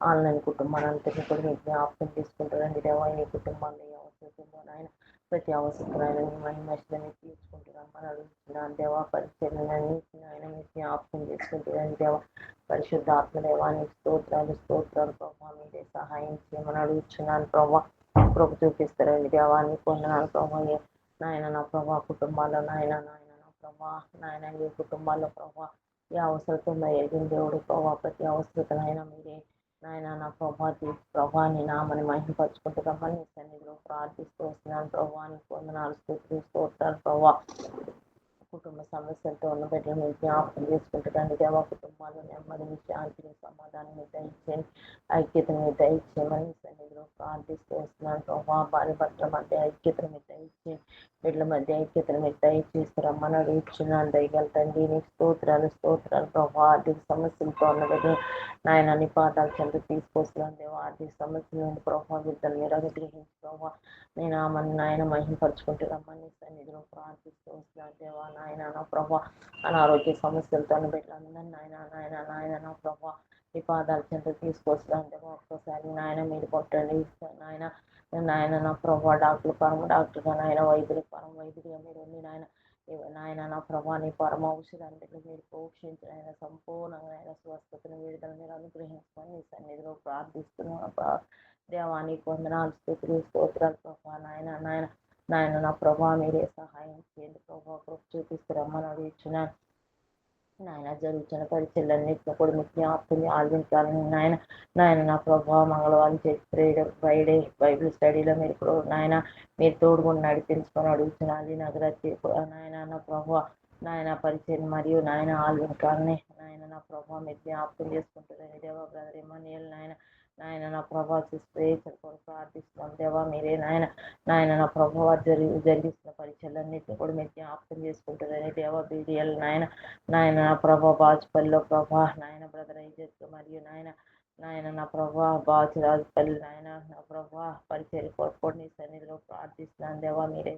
S6: ఆన్లైన్ కుటుంబాలంతటినీ కూడా మీరు జ్ఞాపకం తీసుకుంటారండి దేవా ఈ కుటుంబాన్ని అవసరంలో నాయన ప్రతి అవసరాన్ని మహిమని తీర్చుకుంటున్నామని అడుగుతున్నాను దేవా పరిచయాలన్నీ ఆయన మీరు జ్ఞాపకం చేసుకుంటారని దేవా పరిశుద్ధాత్మ దేవానికి స్తోత్రాలు ప్రభావ మీరే సహాయం చేయమని అడుగుతున్నాను ప్రభావ కృప చూపిస్తారండి దేవాన్ని పొందనాలు ప్రభావ నాయన నా ప్రభావ కుటుంబాల్లో నాయన నా ప్రభావ నాయన ఈ కుటుంబాల్లో ప్రభావ ఏ అవసరత ఎదిగిన దేవుడు ప్రభావ ప్రతి అవసరతనైనా మీరే నాయన నా ప్రభావాన్ని నామని మహిమపరుచుకుంటున్నామని నీ సన్నిధిలో ప్రార్థిస్తూ వస్తున్నాను ప్రభావానికి వందనాలు స్తోత్రాలు ప్రభావ కుటుంబ సమస్యలతో ఉన్న బిడ్డలు మీరు జ్ఞాపకం చేసుకుంటుందండి దేవా కుటుంబాల్లో నెమ్మదిని శాంతిని సమాధానాన్ని దయచేయండి ఐక్యతని దయచేయమని సన్నిధిలో ప్రార్థిస్తూ వస్తున్నాను ప్రభా. భార్య భర్తల మధ్య ఐక్యతను మీరు దయచేయండి, బిడ్డల మధ్య ఐక్యతను మీరు దయచేస్తారమ్మని అడుగుతున్నాను. దయగల తండ్రి నీకు స్తోత్రాలు స్తోత్రాలు ప్రభా. ఆర్థిక సమస్యలతో ఉన్న బిడ్డలు నాయన నీ పాదాల చెంత తీసుకొస్తున్నాను దేవా. ఆర్థిక సమస్యల నుండి ప్రభావ బిడ్డలు మీరు అనుగ్రహించి ప్రభావ నేను ఆమెను నాయన మహింపరచుకుంటూ రమ్మని సన్నిధిలో ప్రార్థిస్తూ వస్తున్నాను దేవా. నాయన నా ప్రభా అనారోగ్య సమస్యలతో బిడ్డలందరూ నాయన నా ప్రభా ఈ పాదాల చెంత తీసుకొస్తున్నాను దేవా. ఒక్కసారి నాయన మీరు కొట్టండి నాయన నాయన నా ప్రభా. డాక్టర్ పరమ డాక్టర్గా నాయన వైద్యులు పరమ వైద్యుడిగా మీరు ఉంది నాయన. నాయన నా ప్రభా నీ పరమ ఔషధాన్ని మీరు పోషించిన ఆయన సంపూర్ణంగా ఆయన స్వస్థతను విడుదల మీరు అనుగ్రహించమని నీ సన్నిధిలో ప్రార్థిస్తున్నాను దేవానికి వందనాలు స్తుతులు స్తోత్రాలు ప్రభా. నాయన నా ప్రభా మీరే సహాయం చేయండి ప్రభా. కృప చూపిస్తారమ్మని అడుగుతున్నాను నాయన. జరుగుతున్న పరిచయలన్నింటినీ కూడా మీకు జ్ఞాపకం ఆలోచించాలని నాయన నా ప్రభావ మంగళవారం చేసి ఫ్రైడే బైబిల్ స్టడీలో మీరు ఇప్పుడు నాయన మీరు తోడుగుని నడిపించుకొని అడుగుతున్నది నగరతి నాయన నా ప్రభావ నాయన పరిచయం మరియు నాయన ఆలోచించాలని నాయన నా ప్రభావ మీరు జ్ఞాపకం చేసుకుంటారని దేవా. బ్రదర్ ఇమానియల్ నాయన నా ప్రభావ స్ప్రేచర్ కూడా ప్రార్థిస్తున్నాం దేవా. మీరే నాయన నా ప్రభావ జరిగిస్తున్న పరీక్షలన్నింటినీ కూడా మీరు జ్ఞాపకం చేసుకుంటారని దేవా. బీడిఎల్ నాయన నా ప్రభా బాజ్పల్లిలో ప్రభా నాయన బ్రదర్ ఐజెస్ మరియు నాయన నా ప్రభా బాజురాజుపల్లి నాయన నా ప్రభా పరిచయం కోరుకోండి నీ సన్నిధిలో ప్రార్థిస్తున్నాను దేవా. మీరే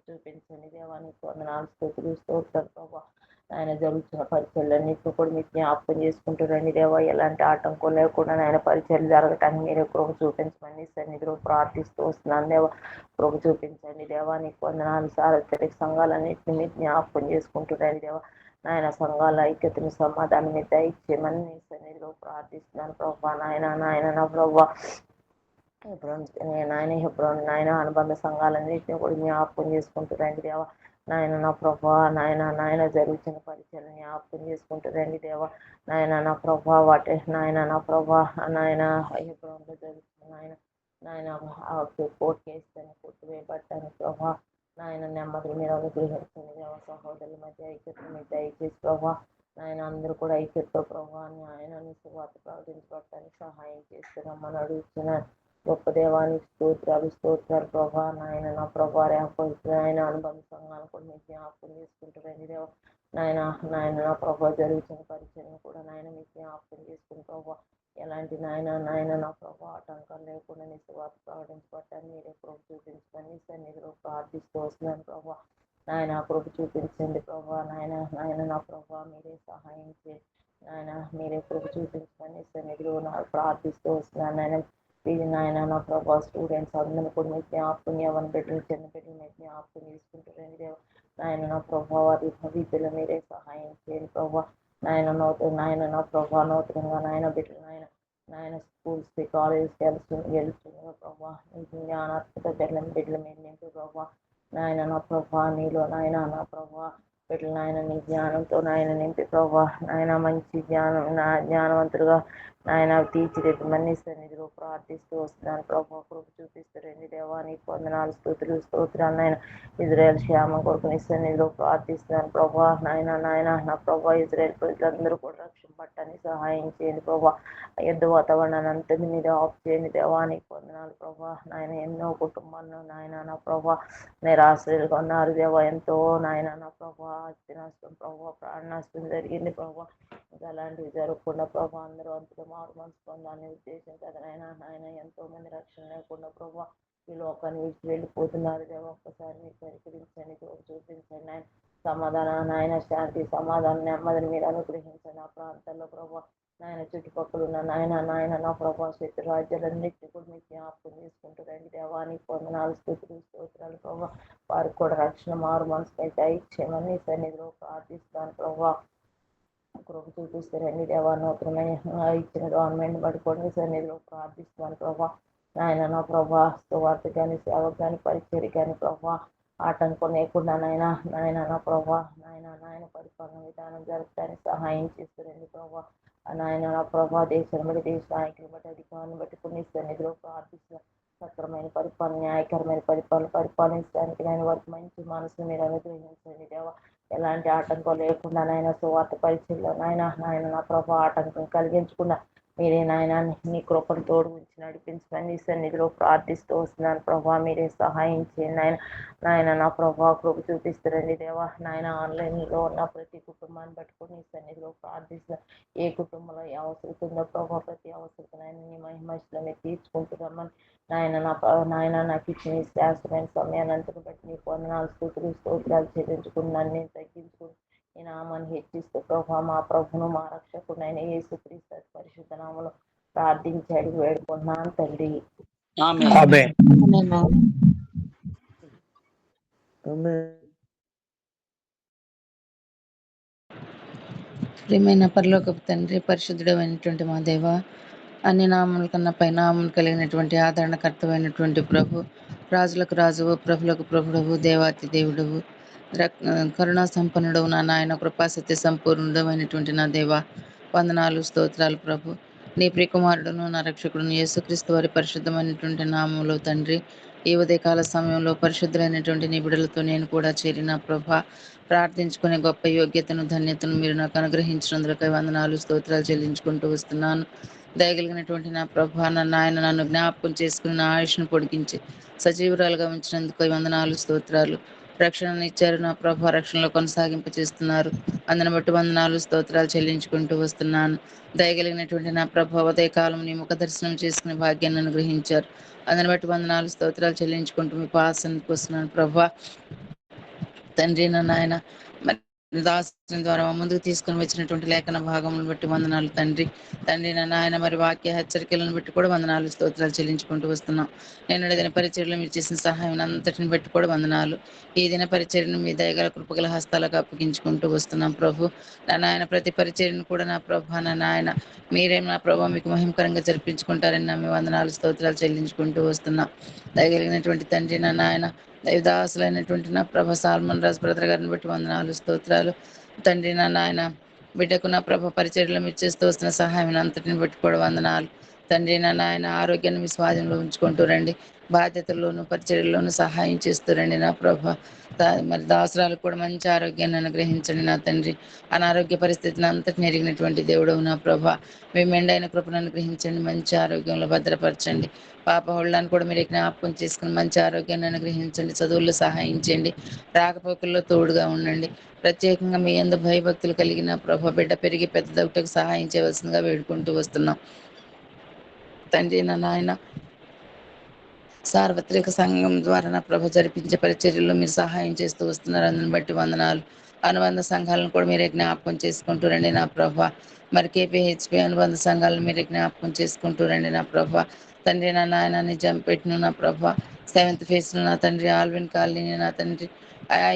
S6: చూపించండి దేవా. నీకు వందనాలు స్తుతులు స్తోత్రాలు ప్రభా. ఆయన జరుగుతున్న పరిచయలన్నింటినీ కూడా మీకు జ్ఞాపకం చేసుకుంటారండి దేవా. ఎలాంటి ఆటంకం లేకుండా ఆయన పరిచయం జరగటానికి మీరే కృప చూపించమని సన్నిధిలో ప్రార్థిస్తూ వస్తున్నాను దేవా. కృప చూపించండి దేవా. నీకు వందనాలు సార్వత్రిక సంఘాలన్నింటినీ మీరు జ్ఞాపకం చేసుకుంటున్నాను దేవా. నాయన సంఘాల ఐక్యతను సమాధానం మీద దయచేయమని నీ సన్నిధిలో ప్రార్థిస్తున్నాను ప్రభా. నాయన నా ప్రభా నాయన అనుబంధ సంఘాలన్నింటినీ కూడా జ్ఞాపకం చేసుకుంటున్నాను దేవా. నాయన నా ప్రభా నాయన జరుగుతున్న పరిచయాలు జ్ఞాపకం చేసుకుంటుందండి దేవా. నాయన నా ప్రభా వాటి నాయన నా ప్రభా నాయన హెబ్రోన్లో జరుగుతున్న నాయన కోర్టు కేసుని కొట్టివేయబడ్డాను ప్రభా. నాయన నెమ్మదిని మీరు అనుగ్రహించండి దేవా. సహోదరుల మధ్య ఐక్యతను మీరు దయచేసి ప్రభా. నాయన అందరూ కూడా ఐక్యతతో ప్రభా ఆయన సువార్త ప్రకటించబడటానికి సహాయం చేస్తున్నామని అడుగుతున్నాను. గొప్ప దేవానికి స్తోత్రాలు ప్రభా. నాయన నా ప్రభా ఆయన అనుబంధ సంఘాలను కూడా మీకు జ్ఞాపకం చేసుకుంటారండి దేవా. నాయన నా ప్రభా జరుగుతున్న పరిచయం కూడా నాయన మీకు జ్ఞాపకం చేసుకుని ప్రభా. ఎలాంటి నాయన నా ప్రభా ఆటంకాలు లేకుండా నీ సువార్త ప్రకటించబడ్డాన్ని మీరే కృప చూపించమని సన్నిధిలో ప్రార్థిస్తూ వస్తున్నాను ప్రభా. నాయన కృప చూపించండి ప్రభా. నాయన నా ప్రభా మీరే సహాయం చేయండి నాయన. మీరే కృప చూపించమని సన్నిధిలో ప్రార్థిస్తూ వస్తున్నాను నాయన నా ప్రభా. స్టూడెంట్స్ అందరినీ కూడా మీ జ్ఞాపకం ఎవరి బిడ్డలు చిన్న బిడ్డలు మీ జ్ఞాపకం తీసుకుంటారండి దేవా. నాయన నా ప్రభా వారి విద్యలో మీరే సహాయం చేయండి ప్రభా. నాయన నా ప్రభా నూతనంగా నాయన బిడ్డలు నాయన స్కూల్స్కి కాలేజ్కి వెళ్తున్నారు ప్రభా. జ్ఞానాత్మక బిడ్డల మీద నింపి ప్రభా. నాయన నా ప్రభా నీలో నాయన నా ప్రభా బిడ్డలు నీ జ్ఞానంతో నింపి ప్రభా. మంచి జ్ఞానవంతులుగా తీర్చిదిద్దమని సన్నిధిలో ప్రార్థిస్తూ వస్తున్నాను ప్రభా. కృప చూపిస్తారండి దేవా. నీకు వందనాలు స్తోత్రాలు ఇజ్రాయెల్ క్షేమం కొరకు నీ సన్నిధిలో ప్రార్థిస్తున్నాను ప్రభా. నా ప్రభా ఇజ్రాయెల్ ప్రజలందరూ కూడా రక్షణ పట్టడానికి సహాయం చేయండి ప్రభా. యుద్ధ వాతావరణాన్ని అంతని మీద ఆఫ్ చేయండి దేవా. నీకు వందనాలు ప్రభా. ఎన్నో కుటుంబాలను నా ప్రభా నిరాశ్రయులుగా ఉన్నారు దేవా. ఎంతో నా ప్రభా ఆస్తి నష్టం ప్రభా ప్రాణ నష్టం జరిగింది ప్రభా. ఇంకా అలాంటివి జరగకుండా ప్రభా అందరూ అంతలో మారు మనసు పొందాలని ఉద్దేశం కదా నాయన ఎంతో మంది రక్షణ లేకుండా ప్రభా ఈ లోకాన్ని విడిచి వెళ్ళిపోతున్నారు దేవా. ఒక్కసారి మీరు పరికరించండి చూపించండి నాయన. సమాధానం శాంతి సమాధానం నెమ్మదిని మీరు అనుగ్రహించండి ఆ ప్రాంతాల్లో ప్రభా. చుట్టుపక్కల ఉన్న నా ప్రభా శత్రు రాజ్యాలన్నింటినీ కూడా మీకు జ్ఞాపకం చేసుకుంటారండి దేవానికి వందనాలు స్తోత్రాలు ప్రభా. వారికి కూడా రక్షణ మారు మనసుపై దయచేయమని సన్నిధిలో ప్రార్థిస్తాను ప్రభా. కృప చూపిస్తారండి దేవా. నూతనమైన ఇచ్చిన గవర్నమెంట్ పడుకోండి సన్నిధిలో ప్రార్థిస్తాను ప్రభా. నా ప్రభా సువార్త కానీ సేవకు కానీ పరిచర్య కానీ ప్రభా ఆటంకం లేకుండా నా ప్రభా పరిపాలన విధానం జరగడానికి సహాయం చేస్తారండి ప్రభా. నా ప్రభా దేశాన్ని బట్టి దేశ నాయకులు బట్టి అధికారులను బట్టి కొన్ని సన్నిధిలో ప్రార్థిస్తున్నారు. సక్రమైన పరిపాలన న్యాయకరమైన పరిపాలించడానికి వారికి మంచి మనసు మీరు అనుగ్రహించండి దేవా. ఎలాంటి ఆటంకం లేకుండా సువార్త పరిచయంలో నా ప్రభా ఆటంకం కలిగించకుండా మీరే నాయన నీ కృపను తోడు ఉంచి నడిపించమని నీ సన్నిధిలో ప్రార్థిస్తూ వస్తున్నాను ప్రభా. మీరే సహాయం చేయండి నాయన. నాయన నా ప్రభా కృప చూపిస్తారండి దేవా. నాయన ఆన్లైన్లో ఉన్న ప్రతి కుటుంబాన్ని పట్టుకొని నీ సన్నిధిలో ప్రార్థిస్తాను. ఏ కుటుంబంలో ఏ అవసరం ఉందో ప్రభా, ప్రతి అవసరం నాయన నీ మహిమలో మీరు తీర్చుకుంటున్నామని నాయన నాకు ఇచ్చిన ఈ శ్రేష్టమైన సమయాన్ని బట్టి నీ వందనాలు స్తోత్రాలు చెల్లించుకున్నాను. నేను తగ్గించుకుని ఈ నామాన్ని హెచ్చిస్తూ ప్రభా మా ప్రభును మా రక్షకుడైన యేసుక్రీస్తు పరిశుద్ధ నామములో ప్రార్థించి అడిగి వేడుకుంటున్నాను తండ్రి.
S1: ఆమేన్.
S5: ఆమేన్.
S4: ప్రియమైన పరలోకపు తండ్రి, పరిశుద్ధుడమైనటువంటి మా దేవ, అన్ని నామముల కన్నా పై నామములు కలిగినటువంటి ఆదరణకర్తమైనటువంటి ప్రభు, రాజులకు రాజువు, ప్రభులకు ప్రభుడవు, దేవాతి దేవుడవు, కరుణా సంపన్నుడవు నా నాయన, కృపాసత్య సంపూర్ణుడమైనటువంటి నా దేవ, వందనాలు స్తోత్రాలు ప్రభు. నీ ప్రియకుమారుడును నా రక్షకుడును యేసుక్రీస్తు వారి పరిశుద్ధమైనటువంటి నామములో తండ్రి, ఈ ఉదయకాల సమయంలో పరిశుద్ధులైనటువంటి నీ బిడ్డలతో నేను కూడా చేరిన ప్రభా, ప్రార్థించుకునే గొప్ప యోగ్యతను ధన్యతను మీరు నాకు అనుగ్రహించినందుకై వందనాలు స్తోత్రాలు చెల్లించుకుంటూ వస్తున్నాను. దయగలిగినటువంటి నా ప్రభా, నన్ను ఆయన నన్ను జ్ఞాపకం చేసుకుని నా ఆయుష్ను పొడిగించి సజీవురాలుగా ఉంచినందుకు వందనాలు స్తోత్రాలు. రక్షణను ఇచ్చారు నా ప్రభా, రక్షణలో కొనసాగింపు చేస్తున్నారు. అందుని బట్టి వందనాలు స్తోత్రాలు చెల్లించుకుంటూ వస్తున్నాను. దయగలిగినటువంటి నా ప్రభా, ఉదయకాలం నీ ముఖ దర్శనం చేసుకునే భాగ్యాన్ని అనుగ్రహించారు. అందుని బట్టి వందనాలు స్తోత్రాలు చెల్లించుకుంటూ మీ పాసనకు వస్తున్నాను ప్రభా. తండ్రి నాయన, మరి దాసుని ద్వారా ముందుకు తీసుకుని వచ్చినటువంటి లేఖన భాగములను బట్టి వందనాలు తండ్రి. తండ్రి నాయన, మరి వాక్య హెచ్చరికలను బట్టి కూడా వందనాలు స్తోత్రాలు చెల్లించుకుంటూ వస్తున్నాం. నేను దిన పరిచర్యలో మీరు చేసిన సహాయం అంతటిని బట్టి కూడా వందనాలు. ఈ దిన పరిచర్యను మీ దయగల కృపగల హస్తాలకు అప్పగించుకుంటూ వస్తున్నాం ప్రభు. నా నాయన, ప్రతి పరిచర్యను కూడా నా ప్రభా నా నాయన మీరేం నా ప్రభావ మీకు మహిమకరంగా జరిపించుకుంటారని నమ్మి వందనాలు స్తోత్రాలు చెల్లించుకుంటూ వస్తున్నాం. దయగలిగినటువంటి తండ్రి నా నాయన, దైవదాసులైనటువంటి నా ప్రభ సాల్మన్ రాజు బ్రదర్ గారిని బట్టి వందనాలు స్తోత్రాలు తండ్రి. నా నాయన బిడ్డకు నా ప్రభ పరిచర్యలో మీరు చేస్తూ వస్తున్న సహాయం అంతటిని బట్టి కూడా వందనాలు తండ్రి. నా నాయన ఆరోగ్యాన్ని మీ స్వాధీనంలో ఉంచుకుంటూ రండి. బాధ్యతల్లోనూ పరిచర్యల్లోనూ సహాయం చేస్తూ రండి నా ప్రభ. మరి దాసరాలకు కూడా మంచి ఆరోగ్యాన్ని అనుగ్రహించండి నా తండ్రి. అనారోగ్య పరిస్థితిని అంతటిని ఎరిగినటువంటి దేవుడు నా ప్రభ. మీ మెండైన కృపను అనుగ్రహించండి, మంచి ఆరోగ్యంలో భద్రపరచండి. పాప హోళ్ళని కూడా మీరు జ్ఞాపకం చేసుకుని మంచి ఆరోగ్యాన్ని అనుగ్రహించండి. చదువుల్లో సహాయించండి, రాకపోకల్లో తోడుగా ఉండండి. ప్రత్యేకంగా మీ యందు భయభక్తులు కలిగిన ప్రభ బిడ్డ పెరిగి పెద్దదవుటకు సహాయం చేయవలసిందిగా వేడుకుంటూ వస్తున్నాం తండ్రి. నా నాయన సార్వత్రిక సంఘం ద్వారా నా ప్రభ జరిపించే పరిచర్యల్లో మీరు సహాయం చేస్తూ వస్తున్నారు. అందుని బట్టి వందనాలు. అనుబంధ సంఘాలను కూడా మీరే జ్ఞాపకం చేసుకుంటూ రండి నా ప్రభ. మరి కేపీహెచ్పి అనుబంధ సంఘాలను మీరే జ్ఞాపకం చేసుకుంటూ రండి నా ప్రభ. తండ్రి నా నాయన నిజం పెట్టిన నా ప్రభ, సెవెంత్ ఫేజ్లో నా తండ్రి, ఆల్విన్ కాలనీ నా తండ్రి,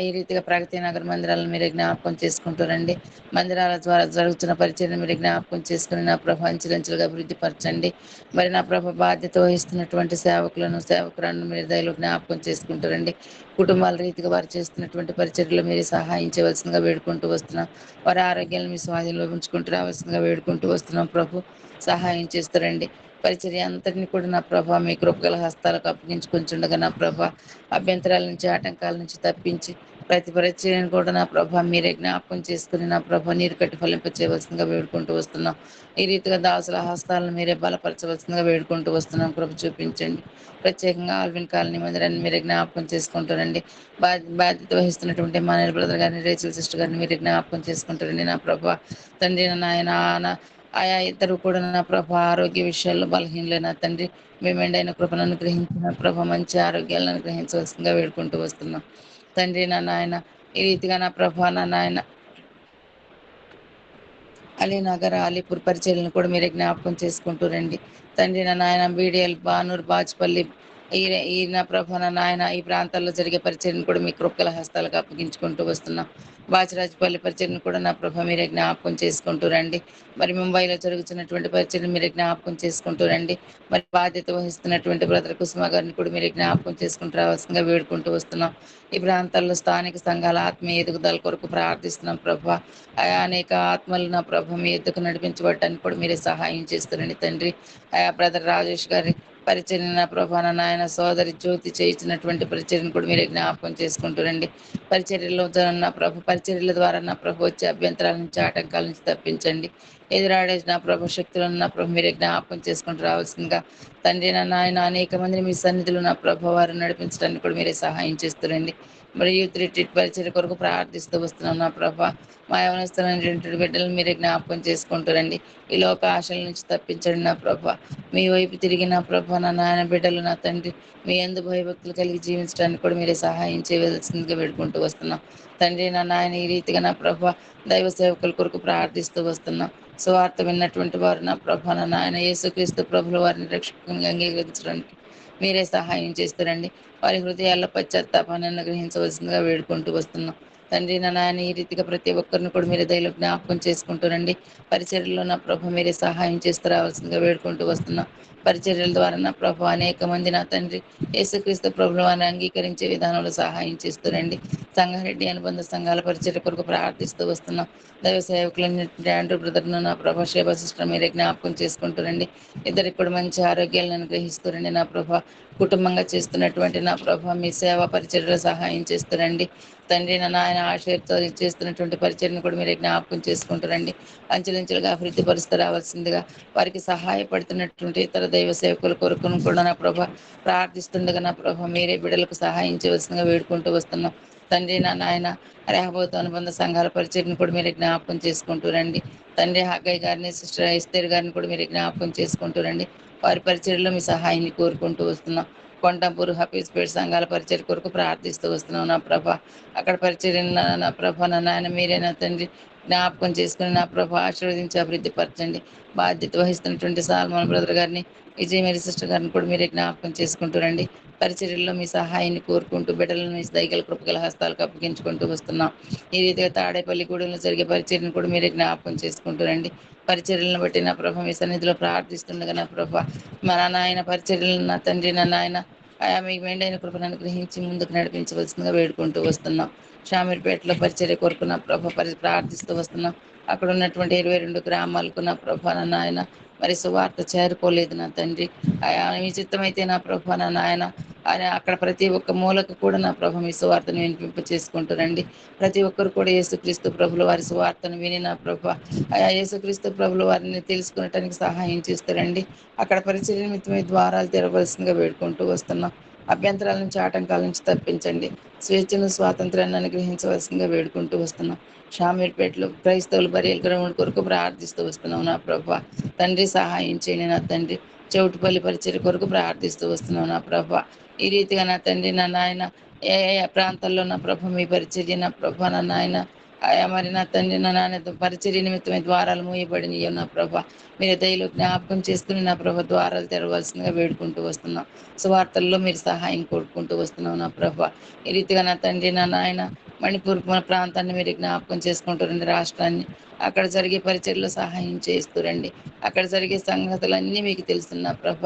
S4: ఈ రీతిగా ప్రగతి నగర మందిరాలను మీరే జ్ఞాపకం చేసుకుంటూ రండి. మందిరాల ద్వారా జరుగుతున్న పరిచయం మీరు జ్ఞాపకం చేసుకుని నా ప్రభ అంచెలంచెలుగా అభివృద్ధి పరచండి. మరి నా ప్రభ బాధ్యత వహిస్తున్నటువంటి సేవకులను మీరు దయలో జ్ఞాపకం చేసుకుంటూ రండి. కుటుంబాల రీతిగా వారు చేస్తున్నటువంటి పరిచర్యలు మీరు సహాయం చేయవలసిందిగా వేడుకుంటూ వస్తున్నాం. వారి ఆరోగ్యాలను మీ స్వాధీనంలో ఉంచుకుంటూ రావాల్సిందిగా వేడుకుంటూ వస్తున్నాం ప్రభు. సహాయం చేస్తారండి. పరిచర్య అంతటిని కూడా నా ప్రభ మీ కృపగల హస్తాలకు అప్పగించుకుంటుండగా నా ప్రభ అభ్యంతరాల నుంచి ఆటంకాల నుంచి తప్పించి ప్రతి పరిచర్యను కూడా నా ప్రభ మీరే జ్ఞాపకం చేసుకుని నా ప్రభ నీరు కట్టి ఫలింప చేయవలసిందిగా వేడుకుంటూ వస్తున్నాం. ఈ రీతిగా దాసుల హస్తాలను మీరే బలపరచవలసిందిగా వేడుకుంటూ వస్తున్నాం. కృప చూపించండి. ప్రత్యేకంగా ఆల్విన్ కాలనీ మందిరాన్ని మీరే జ్ఞాపకం చేసుకుంటారండి. బాధ్యత వహిస్తున్నటువంటి మానేల్ బ్రదర్ గారిని, రేచల్ సిస్టర్ గారిని మీరే జ్ఞాపకం చేసుకుంటారండి నా ప్రభ. తండ్రి నాయన ఆయా ఇద్దరు కూడా నా ప్రభ ఆరోగ్య విషయాల్లో బలహీనలేనా తండ్రి, మీ మెండైన కృపను అనుగ్రహించిన ప్రభ మంచి ఆరోగ్యాలను అనుగ్రహించవలసిందిగా వేడుకుంటూ వస్తున్నాం తండ్రి. నా నాయన ఈ రీతిగా నా ప్రభ నా నాయన అలీనగర్, అలీపూర్ పరిచర్యలను కూడా మీరే జ్ఞాపకం చేసుకుంటూ రండి తండ్రి. నా నాయన బీడిఎల్, బానూర్, బాజ్పల్లి ఈ నా ప్రభ నా నాయన ఈ ప్రాంతాల్లో జరిగే పరిచర్యను కూడా మీ కృపగల హస్తాలకు అప్పగించుకుంటూ వస్తున్నాం. బాచిరాజపల్లి పరిచర్యను కూడా నా ప్రభ మీరే జ్ఞాపకం చేసుకుంటూ రండి. మరి ముంబైలో జరుగుతున్నటువంటి పరిచర్యను మీరే జ్ఞాపకం చేసుకుంటూ రండి. మరి బాధ్యత వహిస్తున్నటువంటి బ్రదర్ కుసుమ గారిని కూడా మీరే జ్ఞాపకం చేసుకుంటూ రావాల్సిందిగా వేడుకుంటూ వస్తున్నాం. ఈ ప్రాంతాల్లో స్థానిక సంఘాల ఆత్మీయ ఎదుగుదల కొరకు ప్రార్థిస్తున్నాం ప్రభ. అనేక ఆత్మలు నా ప్రభ మీ ఎద్దుకు నడిపించబడటానికి కూడా మీరే సహాయం చేస్తారండి తండ్రి. బ్రదర్ రాజేష్ గారి పరిచర్య నా ప్రభా నా నాయన సోదరి జ్యోతి చేయించినటువంటి పరిచర్యను కూడా మీరే జ్ఞాపకం చేసుకుంటారండి. పరిచర్యలో నా ప్రభు పరిచర్యల ద్వారా నా ప్రభు వచ్చే అభ్యంతరాల నుంచి ఆటంకాల నుంచి తప్పించండి. ఎదురాడే నా ప్రభు శక్తులను నా ప్రభు మీరే జ్ఞాపకం చేసుకుంటూ రావాల్సిందిగా తండ్రి నా నాయన అనేక మందిని మీ సన్నిధిలో నా ప్రభు వారు నడిపించడానికి కూడా మీరే సహాయం చేస్తారండి. మరి యూత్ రిట్రీట్ పరిచయ కొరకు ప్రార్థిస్తూ వస్తున్నాం నా ప్రభ. మా యవనస్తులైనటువంటి బిడ్డలను మీరే జ్ఞాపకం చేసుకుంటారండి. ఈ లోక ఆశల నుంచి తప్పించండి నా ప్రభ. మీ వైపు తిరిగి నా ప్రభ నా నాయన బిడ్డలు నా తండ్రి మీ యందు భయభక్తులు కలిగి జీవించడానికి కూడా మీరే సహాయం చేయవలసిందిగా వేడుకుంటూ వస్తున్నాం తండ్రి నా నాయన. ఈ రీతిగా నా ప్రభ దైవ సేవకుల కొరకు ప్రార్థిస్తూ వస్తున్నాం. సువార్త విన్నటువంటి వారు నా ప్రభ నా నాయన యేసుక్రీస్తు ప్రభుల వారిని రక్షకంగా అంగీకరించడానికి మీరే సహాయం చేస్తారండి. వారి హృదయాల్లో పశ్చాత్తాపాన్ని అనుగ్రహించవలసిందిగా వేడుకుంటూ వస్తున్నాం తండ్రి నా నాయన. ఈ రీతిగా ప్రతి ఒక్కరిని కూడా మీరే దయలో జ్ఞాపకం చేసుకుంటారండి. పరిచర్యలో నా ప్రభ మీరే సహాయం చేస్తూ రావాల్సిందిగా వేడుకుంటూ వస్తున్నాం. పరిచర్యల ద్వారా నా ప్రభ అనేక మంది నా తండ్రి యేసుక్రీస్తు ప్రభుల వారిని అంగీకరించే విధానంలో సహాయం చేస్తారండి. సంగారెడ్డి అనుబంధ సంఘాల పరిచర్య కొరకు ప్రార్థిస్తూ వస్తున్నాం. దైవ సేవకులైన ఆండ్రూ బ్రదర్ను నా ప్రభ శేభ సిస్టర్ మీరే జ్ఞాపకం చేసుకుంటారండి. ఇద్దరికి కూడా మంచి ఆరోగ్యాలను అనుగ్రహిస్తారండి నా ప్రభ. కుటుంబంగా చేస్తున్నటువంటి నా ప్రభ మీ సేవా పరిచర్యలో సహాయం చేస్తారండి తండ్రి. నా నాయన ఆశయంతో చేస్తున్నటువంటి పరిచర్ని కూడా మీరే జ్ఞాపకం చేసుకుంటారండి. అంచెలంచెలుగా అభివృద్ధి పరుస్తూ రావాల్సిందిగా వారికి సహాయపడుతున్నటువంటి ఇతర దైవ సేవకుల కొరకును కూడా నా ప్రభ ప్రార్థిస్తుండగా నా ప్రభ మీరే బిడ్డలకు సహాయం చేయవలసిందిగా వేడుకుంటూ వస్తున్నాం తండ్రి. నా నాయన రేహబోతు అనుబంధ సంఘాల పరిచర్ని కూడా మీరే జ్ఞాపకం చేసుకుంటూ రండి తండ్రి. హగ్గయ్య గారిని సిస్టర్ ఇస్తేర్ గారిని కూడా మీరే జ్ఞాపకం చేసుకుంటూ రండి. వారి పరిచర్లో మీ సహాయాన్ని కోరుకుంటూ వస్తున్నాం. కొండంపూర్ హఫీజ్పేట్ సంఘాల పరిచర్ కొరకు ప్రార్థిస్తూ వస్తున్నాం నా ప్రభ. అక్కడ పరిచర్యను నా ప్రభ నా నాయన మీరే నా తండ్రి జ్ఞాపకం చేసుకుని నా ప్రభ ఆశీర్వదించి అభివృద్ధి పరచండి. బాధ్యత వహిస్తున్నటువంటి సాల్మోన్ బ్రదర్ గారిని విజయ మేరీ సిస్టర్ గారిని కూడా మీరే జ్ఞాపకం చేసుకుంటూ రండి. పరిచర్యల్లో మీ సహాయాన్ని కోరుకుంటూ బిడ్డలను మీ దైగల కృపగల హస్తాలకు అప్పగించుకుంటూ వస్తున్నాం. ఈ రీతిగా తాడేపల్లి గూడెంలో జరిగే పరిచర్యను కూడా మీరే జ్ఞాపకం చేసుకుంటూ రండి. పరిచర్యలను బట్టి నా ప్రభ మీ సన్నిధిలో ప్రార్థిస్తుండగా నా ప్రభ మన నాయన పరిచర్యలను నా తండ్రి నా నాయన ఆయా మీకు మెండైన కృపను అనుగ్రహించి ముందుకు నడిపించవలసిందిగా వేడుకుంటూ వస్తున్నాం. షామీర్పేటలో పరిచర్య కొరకు నా ప్రభ ప్రార్థిస్తూ వస్తున్నాం. అక్కడ ఉన్నటువంటి 22 గ్రామాలకు నా ప్రభ నా నాయన మరి సువార్త చేరుకోలేదు నా తండ్రి. ఆయా మీ చిత్తమైతే నా ప్రభ నా నాయన అక్కడ ప్రతి ఒక్క మూలకు కూడా నా ప్రభ మీ సువార్తను వినిపింప చేసుకుంటారండి. ప్రతి ఒక్కరు కూడా యేసుక్రీస్తు ప్రభుల వారి సువార్తను విని నా ప్రభ ఆయా యేసుక్రీస్తు ప్రభుల వారిని తెలుసుకునటానికి సహాయం చేస్తారండి. అక్కడ పరిచర్య నిమిత్తమై ద్వారాలు తెరవలసిందిగా వేడుకుంటూ వస్తున్నాం. అభ్యంతరాల నుంచి ఆటంకాల నుంచి తప్పించండి. స్వేచ్ఛను స్వాతంత్రాన్ని అనుగ్రహించవలసిందిగా వేడుకుంటూ వస్తున్నాం. షామీర్పేటలో క్రైస్తవులు బరియల్ గ్రౌండ్ కొరకు ప్రార్థిస్తూ వస్తున్నాం నా ప్రభ తండ్రి. సహాయం చేయండి నా తండ్రి. చౌటుపల్లి పరిచర్య కొరకు ప్రార్థిస్తూ వస్తున్నాం నా ప్రభ. ఈ రీతిగా నా తండ్రి నా నాయన ఏ ప్రాంతాల్లో నా ప్రభ మీ పరిచర్య నా ప్రభ నా నాయన ఆయా మరి నా తండ్రి నా నాయన పరిచర్య నిమిత్తమై ద్వారాలు మూయబడినయో నా ప్రభ మీరు దయలో జ్ఞాపకం చేసుకుని నా ప్రభ ద్వారాలు తెరవలసిందిగా వేడుకుంటూ వస్తున్నాం. సువార్తల్లో మీరు సహాయం కోరుకుంటూ వస్తున్నాం నా ప్రభ. ఈ రీతిగా నా తండ్రి నా నాయన మణిపూర్ ప్రాంతాన్ని మీరు జ్ఞాపకం చేసుకుంటారండి. రాష్ట్రాన్ని అక్కడ జరిగే పరిచర్లో సహాయం చేస్తురండి. అక్కడ జరిగే సంగతులన్నీ మీకు తెలుస్తున్న ప్రభ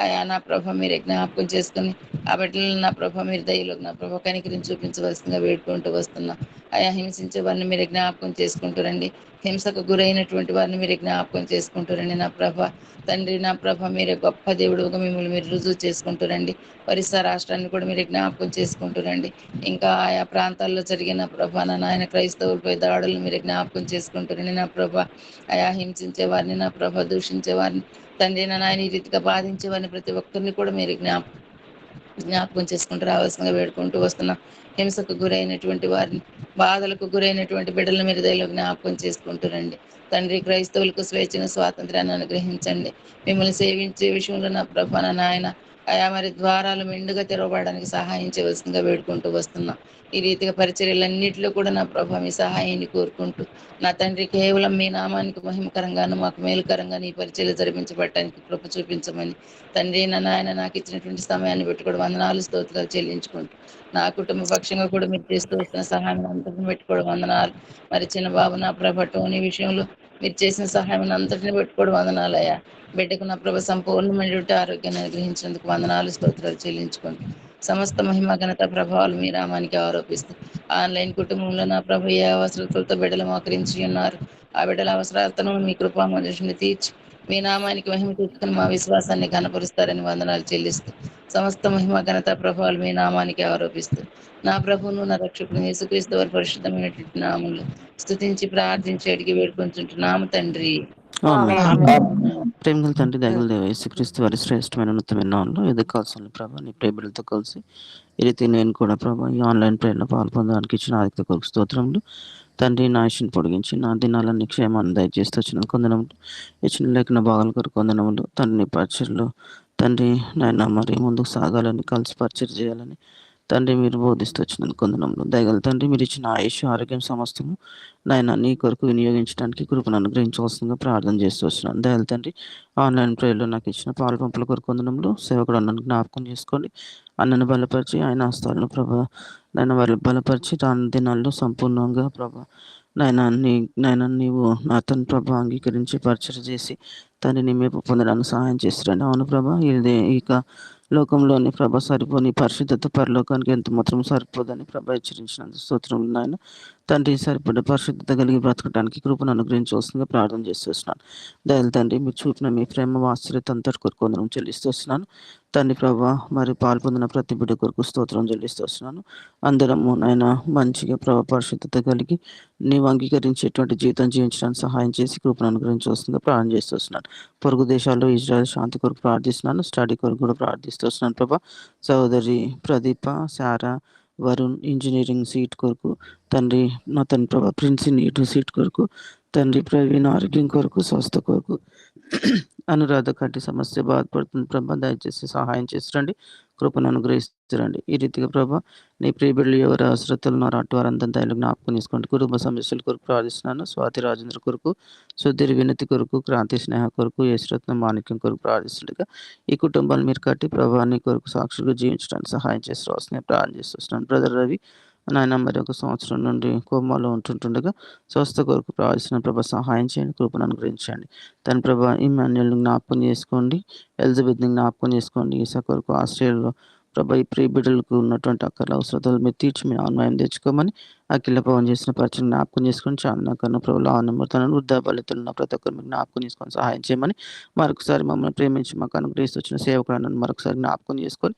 S4: ఆయా నా ప్రభ మీరు జ్ఞాపకం చేసుకుని ఆ బిడ్డలను నా ప్రభ మీరు దయలో నా ప్రభ కనికరిని చూపించవలసిందిగా వేడుకుంటూ వస్తున్నాం. ఆయా హింసించే వారిని మీరు జ్ఞాపకం చేసుకుంటారండి. హింసకు గురైనటువంటి వారిని మీరు జ్ఞాపకం చేసుకుంటారండి నా ప్రభ తండ్రి. నా ప్రభ మీరే గొప్ప దేవుడుగా మిమ్మల్ని మీరు రుజువు చేసుకుంటారండి. ఒరిస్సా రాష్ట్రాన్ని కూడా మీరు జ్ఞాపకం చేసుకుంటారండి. ఇంకా ఆయా ప్రాంతాల్లో జరిగిన ప్రభ నా నాయన క్రైస్తవులపై దాడులను మీరు జ్ఞాపకం చేసుకుంటారండి నా ప్రభ. ఆయా హింసించే వారిని నా ప్రభ దూషించే వారిని తండ్రి నా నాయన ఈ రీతిగా బాధించే వారిని ప్రతి ఒక్కరిని కూడా మీరు జ్ఞాపకం చేసుకుంటూ రావాల్సిందిగా వేడుకుంటూ వస్తున్నాం. హింసకు గురైనటువంటి వారిని బాధలకు గురైనటువంటి బిడ్డలను మీరు దయలో జ్ఞాపకం చేసుకుంటారండి తండ్రి. క్రైస్తవులకు స్వేచ్ఛను స్వాతంత్రాన్ని అనుగ్రహించండి. మిమ్మల్ని సేవించే విషయంలో నా ప్రభ నా నాయన ఆయా మరి ద్వారాలు మెండుగా తెరవడానికి సహాయం చేయవలసిందిగా వేడుకుంటూ వస్తున్నాం. ఈ రీతిగా పరిచర్యలన్నింటిలో కూడా నా ప్రభ మీ సహాయాన్ని కోరుకుంటూ నా తండ్రి కేవలం మీ నామానికి మహిమకరంగాను మాకు మేలుకరంగా నీ పరిచర్యలు జరిపించబడటానికి కృప చూపించమని తండ్రి నా నాయన నాకు ఇచ్చినటువంటి సమయాన్ని పెట్టి కూడా వందనాలు స్తోత్రాలు చెల్లించుకుంటూ నా కుటుంబ పక్షంగా కూడా మీరు చేస్తూ వస్తున్న సహాయం అంతటిని పెట్టుకోవడం వందనాలు. మరి చిన్న బాబు నా ప్రభ టోనీ విషయంలో మీరు చేసిన సహాయం అంతటిని పెట్టుకోవడం వందనాలయ్యా. బిడ్డకు నా ప్రభ సంపూర్ణమైనటువంటి ఆరోగ్యాన్ని అనుగ్రహించినందుకు వందనాలు స్తోత్రాలు చెల్లించుకుంటూ సమస్త మహిమ ఘనత ప్రభావాలు మీ రామానికి ఆరోపిస్తూ ఆన్లైన్ కుటుంబంలో నా ప్రభు ఏ అవసరతలతో బిడ్డలు మోకరించి ఉన్నారు ఆ బిడ్డల అవసరాలతో మీ కృపామోదృష్టిని తీర్చి మీ నామానికి మహిమ తెచ్చుకుని మా విశ్వాసాన్ని కనపరుస్తారని వందనాలు చెల్లిస్తూ సమస్త మహిమ ఘనత ప్రభావాలు మీ నామానికి ఆరోపిస్తూ నా ప్రభువును నా రక్షకుని యేసుక్రీస్తు వారి పరిశుద్ధమైనటువంటి నామంలో స్తుతించి ప్రార్థించి అడిగి వేడుకొంచుంటున్నాము తండ్రి.
S3: ప్రేమగల తండ్రి దయగల దేవ యేసుక్రీస్తు వారి శ్రేష్టమైన ఉన్నతమైన నామంలో ఎదుర్కోవాల్సిన ప్రభావ నీ ప్రేమలతో కలిసి ఈ రీతి నేను కూడా ప్రభావ ఈ ఆన్లైన్ ప్రేరణ పాల్పొందడానికి ఇచ్చిన ఆదిత్య కొరకు స్తోత్రములు తండ్రి. నా ఆయుష్ని పొడిగించి నా దినాలన్నీ క్షేమాన్ని దయచేస్తూ వచ్చిన కొందనములు ఇచ్చిన లేఖన భాగాల కొరకు కొందనములు తండ్రి పరిచయలు తండ్రి నాయన మరి ముందుకు సాగాలని కలిసి పరిచయం చేయాలని తండ్రి మీరు బోధిస్తూ వచ్చిన కొందనములు దయగల తండ్రి మీరు ఇచ్చిన ఆయుష్ ఆరోగ్యం సమస్తము నాయన నీ కొరకు వినియోగించడానికి కృపను అనుగ్రహించవలసిందిగా ప్రార్థన చేస్తూ వచ్చినాను. దయగల తండ్రి ఆన్లైన్ ప్రేయర్లో నాకు ఇచ్చిన పాలు పంపుల కొరకు కొందనంలో సేవకుడు అన్నను జ్ఞాపకం చేసుకోండి. అన్నను బలపరిచి ఆయన హస్తాలను ప్రభా నాయన వారిని బలపరిచి రాను దినాల్లో సంపూర్ణంగా ప్రభా నాయన నీవు అతని ప్రభా అంగీకరించి పరిచయం చేసి తండ్రిని మేము పొందడానికి సహాయం చేస్తారని. అవును ప్రభా ఇది ఇక లోకంలోని ప్రభ సరిపోని పరిశుద్ధత పరలోకానికి ఎంత మాత్రం సరిపోదని ప్రభ హెచ్చరించినందుకు స్తోత్రములు నాయన. తండ్రి సరిపడ్డ పరిశుద్ధత కలిగి బ్రతకడానికి కృపను అనుగ్రహించవలసిందిగా ప్రార్థన చేస్తున్నాను. దయల తండ్రి మీరు చూపిన మీ ప్రేమ ఆశ్చర్యత అంతటి కొరకు వందనం చెల్లిస్తున్నాను తండ్రి. ప్రభా మరి పాల్పొందిన ప్రతి బిడ్డ కొరకు స్తోత్రం చెల్లిస్తున్నాను. అందరము నాయన మంచిగా ప్రభ పరిశుద్ధత కలిగి నీవు అంగీకరించేటువంటి జీవితం జీవించడానికి సహాయం చేసి కృపను అనుగ్రహించవలసిందిగా ప్రార్థన చేస్తున్నాను. పొరుగు దేశాల్లో ఇజ్రాయెల్ శాంతి కొరకు ప్రార్థిస్తున్నాను. స్టడీ కొరకు కూడా ప్రార్థిస్తున్నాను ప్రభా. సహోదరి ప్రదీప, సారా, వరుణ్ ఇంజనీరింగ్ సీట్ కొరకు తండ్రి నా తండ్రి ప్రభా. ప్రిన్స్ నీటు సీట్ కొరకు తండ్రి. ప్రవీణ్ ఆరోగ్యం కొరకు స్వస్థ కొరకు అనురాధ కంటి సమస్య బాధపడుతున్న ప్రభా దయచేసి సహాయం చేసిరండి, కృపను అనుగ్రహిస్తారండి. ఈ రీతిగా ప్రభా నీ ప్రియబిడ్డలు ఎవరు అవసరతలు ఉన్నారు అటు వారంతా దయలు జ్ఞాపకం తీసుకోండి. కుటుంబ సమస్యల కొరకు ప్రార్థిస్తున్నాను. స్వాతి రాజేంద్ర కొరకు, సుధీర్ వినతి కొరకు, క్రాంతి స్నేహ కొరకు, యశ్రత్న మాణిక్యం కొరకు ప్రార్థిస్తుండగా ఈ కుటుంబాలు మీరు కట్టి ప్రభాని కొరకు సాక్షులుగా జీవించడానికి సహాయం చేసి రావాల్సిన ప్రార్థన చేస్తున్నాను. బ్రదర్ రవి నాయన మరి ఒక సంవత్సరం నుండి కోమాలో ఉంటుండగా స్వస్థ కొరకు ప్రార్థిస్తున్న ప్రభా సహాయం చేయండి, కృపను అనుగ్రహించండి. తన ప్రభా ఇమాన్యుల్ని జ్ఞాపకం చేసుకోండి, ఎలిజబెత్ని జ్ఞాపకం చేసుకోండి. ఈసా కొరకు ఆస్ట్రేలియాలో ప్రభా ఈ ప్రియ బిడ్డలకు ఉన్నటువంటి అక్కర్ల అవసరాలు మీరు తీర్చి మీరు అన్వయం తెచ్చుకోమని అఖిల పవన్ చేసిన పరిచయం జ్ఞాపకం చేసుకొని చాలా కన్నా ప్రభులు ఆనందపడుతున్నాను. వృద్ధా బలితులు ఉన్న ప్రతి ఒక్కరు మీరు జ్ఞాపకం చేసుకొని సహాయం చేయమని మరొకసారి మమ్మల్ని ప్రేమించి మాకు అనుగ్రహిస్తూ వచ్చిన సేవకులను మరొకసారి జ్ఞాపకం చేసుకొని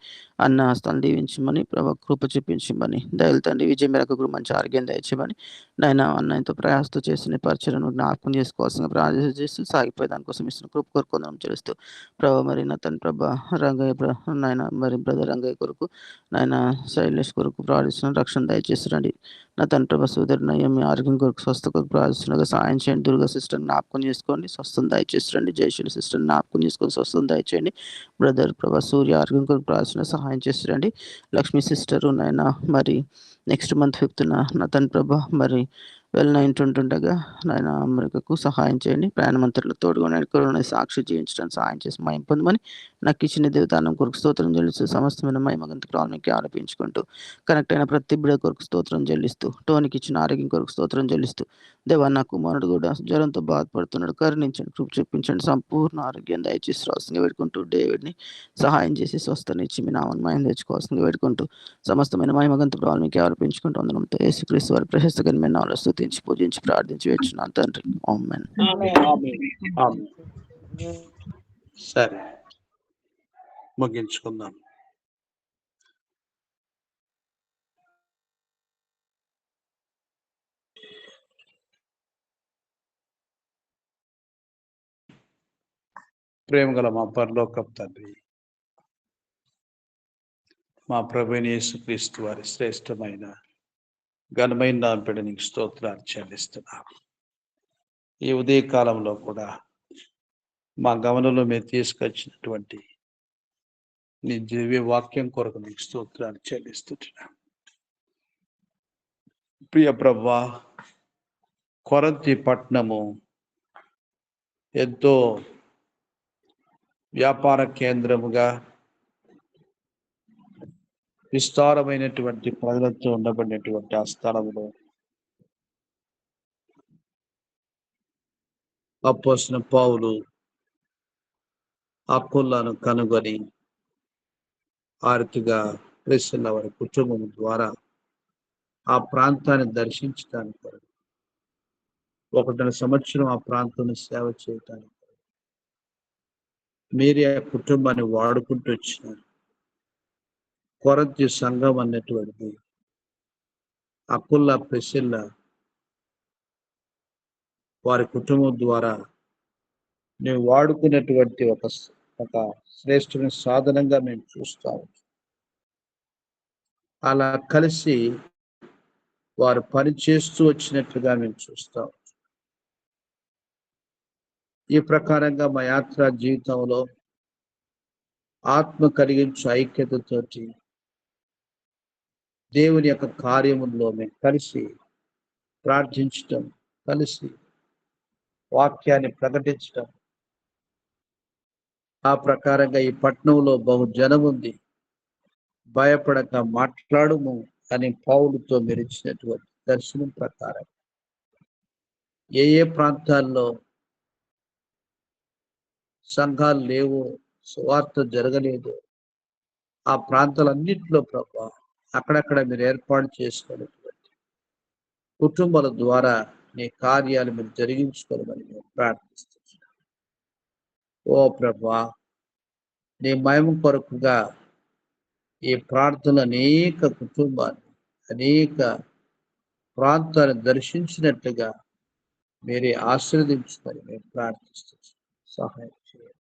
S3: అన్న హస్తాలు దీవించమని ప్రభా కృప చూపించమని దయలు తండ్రి విజయ మేరకు మంచి ఆరోగ్యం దయచేయమని నాయన అన్నయ్యతో ప్రయాసతో చేసిన పరిచయను జ్ఞాపకం చేసుకోవాల్సిన ప్రార్థన చేస్తూ సాగిపోయే దానికోసం ఇస్తున్న కృప కొరకు చేస్తూ ప్రభా మరి నా తన ప్రభా రంగయ్య నాయన మరి బ్రదర్ రంగయ్య కొరకు నాయన శైలేష్ కొరకు ప్రార్థిస్తున్న రక్షణ దయచేస్తారండి. నా తన ప్రభా సోదరు నయ్యమి ఆరోగ్యం కొరకు స్వస్థ కొరకు ప్రార్థిస్తుండగా సాయం చేయండి. దుర్గా సిస్టర్ జ్ఞాపకం చేసుకోండి, స్వస్థం దయచేస్తారండి. జయశీల సిస్టర్ జ్ఞాపకం చేసుకొని స్వస్థం దయచేయండి. బ్రదర్ ప్రభా సూర్య ఆరోగ్యం కొరకు ప్రార్థన సహాయం చేస్తారండి. లక్ష్మీ సిస్టరు నాయన మరి నెక్స్ట్ మంత్ 5th నా తన ప్రభా మరి ఉంటుండగా నాయన అమెరికాకు సహాయం చేయండి. ప్రయాణమంతరులకు తోడుగా సాక్షి జీవించడానికి సహాయం చేసి మహిమ పొందమని నాకు ఇచ్చిన దేవతానం కొరకు స్తోత్రం చెల్లిస్తూ సమస్తమైన మహిమగంత ప్రాణానికి ఆరోపించుకుంటూ కనెక్ట్ అయిన ప్రతి బిడ్డ కొరకు స్తోత్రం చెల్లిస్తూ టోనికి ఇచ్చిన ఆరోగ్యం కొరకు స్తోత్రం చెల్లిస్తూ దేవా నా కుమారుడు కూడా జ్వరంతో బాధపడుతున్నాడు, కరుణించండి, కృప చూపించండి, సంపూర్ణ ఆరోగ్యం దయచేసి రావాల్సిందిగా వేడుకుంటూ డేవిడ్ని సహాయం చేసి స్వస్థనిచ్చి మీ నామని మహిమ తెచ్చుకోవాల్సిందిగా వేడుకుంటూ సమస్తమైన మహిమగంత ప్రాణానికి ఆరోపించుకుంటూ అందరంతో యేసుక్రీస్తు వారి ప్రశస్తమైన నామములో స్తుతించి పూజించి ప్రార్థించి వేడుచున్నాను తండ్రి. ఆమేన్.
S2: సరే ముగించుకుందాం. ప్రేమగల మా పరలోకపు తండ్రి, మా ప్రభువైన యేసుక్రీస్తు వారి శ్రేష్టమైన ఘనమైన నామమున నీకు స్తోత్రాలు చెల్లిస్తున్నాను. ఈ ఉదయ కాలంలో కూడా మా గమనంలో మీరు తీసుకొచ్చినటువంటి నీ దివ్య వాక్యం కొరకు నీకు స్తోత్రాలు చెల్లిస్తున్నాను. ప్రియ ప్రభువా, కొరంతి పట్టణము ఎంతో వ్యాపార కేంద్రముగా విస్తారమైనటువంటి ప్రజలతో ఉండబడినటువంటి ఆ స్థలంలో అపోస్తలుడైన పౌలు అకులను కనుగొని ఆర్థిక ప్రిస్సిల్ల వారి కుటుంబం ద్వారా ఆ ప్రాంతాన్ని దర్శించడానికి 1.5 సంవత్సరం ఆ ప్రాంతాన్ని సేవ చేయటానికి మీరే ఆ కుటుంబాన్ని వాడుకుంటూ వచ్చినారు. కొరంతి సంఘం అన్నటువంటిది అకుల్లా ప్రిసిల్లా వారి కుటుంబం ద్వారా నేను వాడుకున్నటువంటి ఒక శ్రేష్ఠమైన సాధనంగా మేము చూస్తాము. అలా కలిసి వారు పని చేస్తూ వచ్చినట్లుగా మేము చూస్తాం. ఈ ప్రకారంగా మా యాత్రా జీవితంలో ఆత్మ కలిగించు ఐక్యతతోటి దేవుని యొక్క కార్యముల్లో మేము కలిసి ప్రార్థించటం, కలిసి వాక్యాన్ని ప్రకటించటం, ఆ ప్రకారంగా ఈ పట్టణంలో బహు జనం ఉంది, భయపడక మాట్లాడుము అని పౌలుతో మీరు ఇచ్చినటువంటి దర్శనం ప్రకారం ఏ ఏ ప్రాంతాల్లో సంఘాలు లేవు, సువార్త జరగలేదు, ఆ ప్రాంతాలన్నింటిలో ప్రభా అక్కడక్కడ మీరు ఏర్పాటు చేసుకున్నటువంటి కుటుంబాల ద్వారా నీ కార్యాలు మీరు జరిగించుకోవాలని మేము ప్రార్థిస్తున్నాం. ఓ ప్రభా, నీ మహిమ కొరకుగా ఈ ప్రార్థన అనేక కుటుంబాన్ని, అనేక ప్రాంతాలను దర్శించినట్లుగా మీరే ఆశీర్వదించుకొని మేము ప్రార్థిస్తున్నాం. సహాయం చేయండి.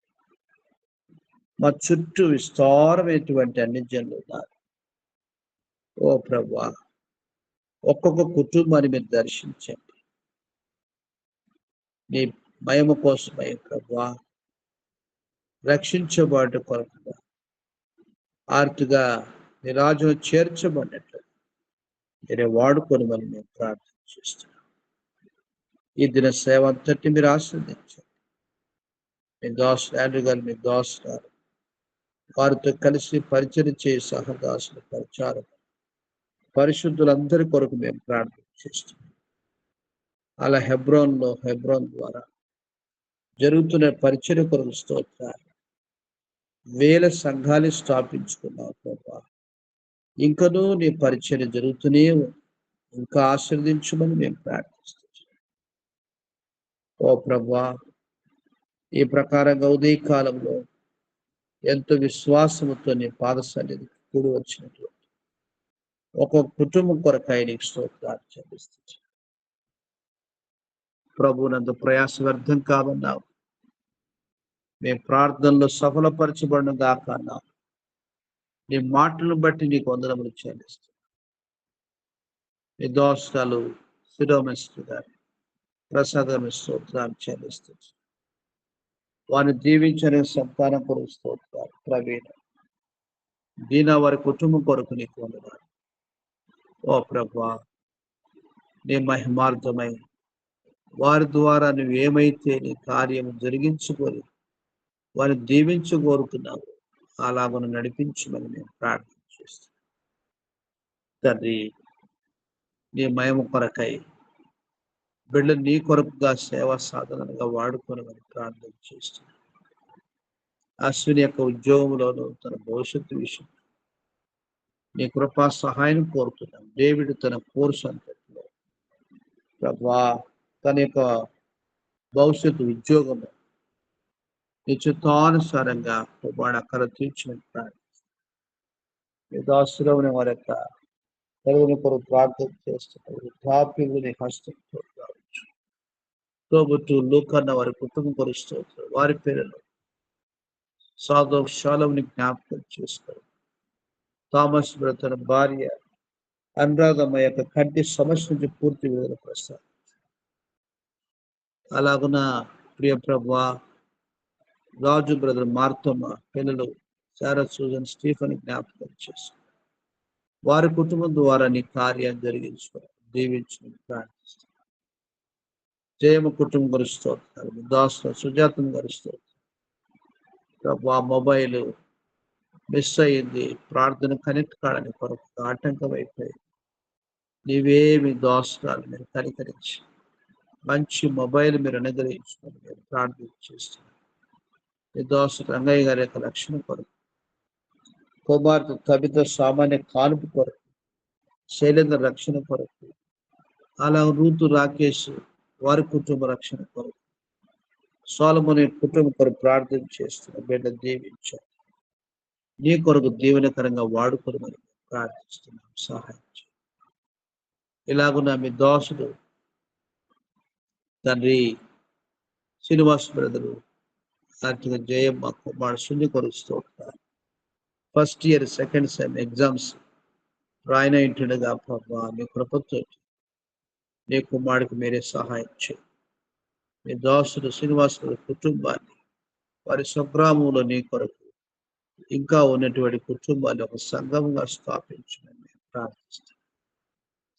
S2: మా చుట్టూ విస్తారమైనటువంటి అన్ని జనులు ఉన్నారు. ఓ ప్రభా, ఒక్కొక్క కుటుంబాన్ని మీరు దర్శించండి. నీ మహిమ కోసమై ప్రభా రక్షించబడ్డ కొరకుగా ఆర్తిగా నీ రాజును చేర్చబడినట్లు మీరే వాడుకొని మనం మేము ప్రార్థన చేస్తున్నాం. ఈ దిన సేవ అంతటి మీరు ఆస్వాదించండి. మీ దాసు ఆండ్రూ గారు, మీ దాసు గారు వారితో కలిసి పరిచయం చేసే సహదాసుల పరిచారం పరిశుద్ధులందరి కొరకు మేము ప్రార్థన చేస్తున్నాం. అలా హెబ్రోన్ ద్వారా జరుగుతున్న పరిచర్య కొరకు స్తోత్రాలు. వేల సంఘాలు స్థాపించుకున్నావు ప్రభా. ఇంకనూ నీ పరిచర్య జరుగుతూనే ఇంకా ఆశీర్వదించమని మేము ప్రార్థిస్తున్నాం. ఓ ప్రభా, ఈ ప్రకారంగా ఉదయ కాలంలో ఎంతో విశ్వాసముతో నీ పాద సన్నిధికి కూడి వచ్చినట్లు ఒక్కొక్క కుటుంబం కొరకై నీకు స్తోత్రాలు చెల్లిస్తున్నాం. ప్రభునందు ప్రయాస వ్యర్థం కావన్నావు. మీ ప్రార్థనలో సఫలపరచబడిన దాకా అన్నావు. నీ మాటలను బట్టి నీకు వందనములు చెల్లిస్తున్నాం. నీ దోషాలు శిరోమణి గారు ప్రసాదమైన స్తోత్రాలు చెల్లిస్తున్నాం. వారిని దీవించని సంతానం కొరకు స్తోత్రాలు. ప్రవీణ దీనా వారి కుటుంబం కొరకు నీకు వందనాలు. ఓ ప్రభా, నీ మహిమార్థమై వారి ద్వారా నువ్వు ఏమైతే నీ కార్యం జరిగించుకొని వారిని దీవించగోరుతున్నావు అలాగను నడిపించమని మేము ప్రార్థన చేస్తున్నాం. తండ్రి, నీ మహిమ కొరకై బిడ్డ నీ కొరకుగా సేవా సాధనగా వాడుకోనమని ప్రార్థన చేస్తున్నాం. అశ్విని యొక్క ఉద్యోగంలోనూ తన భవిష్యత్తు విషయం నీ కృపా సహాయం కోరుతున్నాం. డేవిడ్ తన కోర్సు అంతట్లో ప్రభా తన యొక్క భవిష్యత్తు ఉద్యోగము నీ చిత్తానుసారంగా వాడు అక్కడ తీర్చినట్టు ప్రార్థిస్తున్నాం. నీ దాసులమైన వారి యొక్క తెలుగుని కొరకు ప్రార్థన చేస్తున్నారు. వృద్ధాప్యులు నీ హస్తంతో కావచ్చు. తోబుట్టు లూకన్న వారి కుటుంబం కొరుస్తారు. వారి పేరులో సాధు శాలంని జ్ఞాపకం చేసుకోరు. థామస్ తన భార్య అనురాధమ్మ యొక్క కంటి సమస్య నుంచి పూర్తి విడుదల ప్రసాదం. అలాగున ప్రియ ప్రభా రాజు బ్రదర్ మార్తమ్మ పిల్లలు శారా సూజన్ స్టీఫెన్ జ్ఞాపకం చేసుకో. వారి కుటుంబం ద్వారా నీ కార్యం జరిగించుకో, దీవించుకుని ప్రార్థిస్తాను. జయమ కుటుంబం గరుస్తోతారు. దాసు సుజాతం గరుస్తోతారు. ప్రభా మొబైల్ మిస్ అయ్యింది, ప్రార్థన కనెక్ట్ కావడానికి కొరకు ఆటంకం అయిపోయింది. నీవే మీ దోషాలు మీరు కనికరించి మంచి మొబైల్ మీరు అనుగ్రహించుకొని మీరు ప్రార్థన చేస్తున్నారు. మీ దోష రంగయ్య గారి యొక్క రక్షణ కొరకు, కుమార్తె కవిత సామాన్య కానుపు కొరకు, శైలేంద్ర రక్షణ కొరకు, అలా రూతు రాకేష్ వారి కుటుంబ రక్షణ కొరకు సొలొమోను కుటుంబం కొరకు ప్రార్థన చేస్తున్న బిడ్డ దీవించారు. నీ కొరకు దీవెనకరంగా వాడుకోమని ప్రార్థిస్తున్నాం. సహాయం చేయండి. ఇలాగున్న మీ దోషుడు తండ్రి శ్రీనివాస్ బ్రదరు ఆర్థిక జయమ్మ కుమారుడు శూన్య కొరుస్తూ ఉంటారు. First year second sem exams రాయన ఇంటుండగా ప్రభా మీ కృపతో నీ కుమారుడికి మీరే సహాయం చేయండి. మీ దోషుడు శ్రీనివాస్ కుటుంబాన్ని వారి స్వగ్రామంలో నీ కొరకు ఇంకా ఉన్నటువంటి కుటుంబాన్ని ఒక సంఘంగా స్థాపించమని మేము ప్రార్థిస్తాం.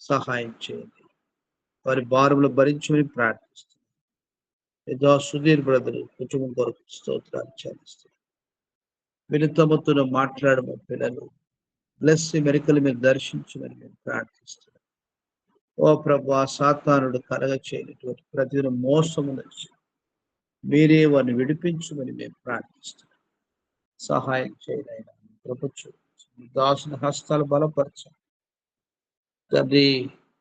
S2: సహాయం చేయండి. వారి భారములు భరించమని ప్రార్థిస్తాం. ఏదో సుధీర్ బ్రదరు కుటుంబం కొరకు స్తోత్రాలు చెల్లిస్తాం. వినుతమతో మాట్లాడము పిల్లలు బ్లెస్ మెరికలు మీరు దర్శించమని మేము ప్రార్థిస్తున్నాం. ఓ ప్రభా సాతానుడు కలగ చేయనటువంటి ప్రతి మోసము నుంచి మీరే వారిని విడిపించమని మేము ప్రార్థిస్తున్నాం. సహాయం చేయనైనా ప్రభుత్వం దాసుని హస్తాలు బలపరచండి తండ్రి.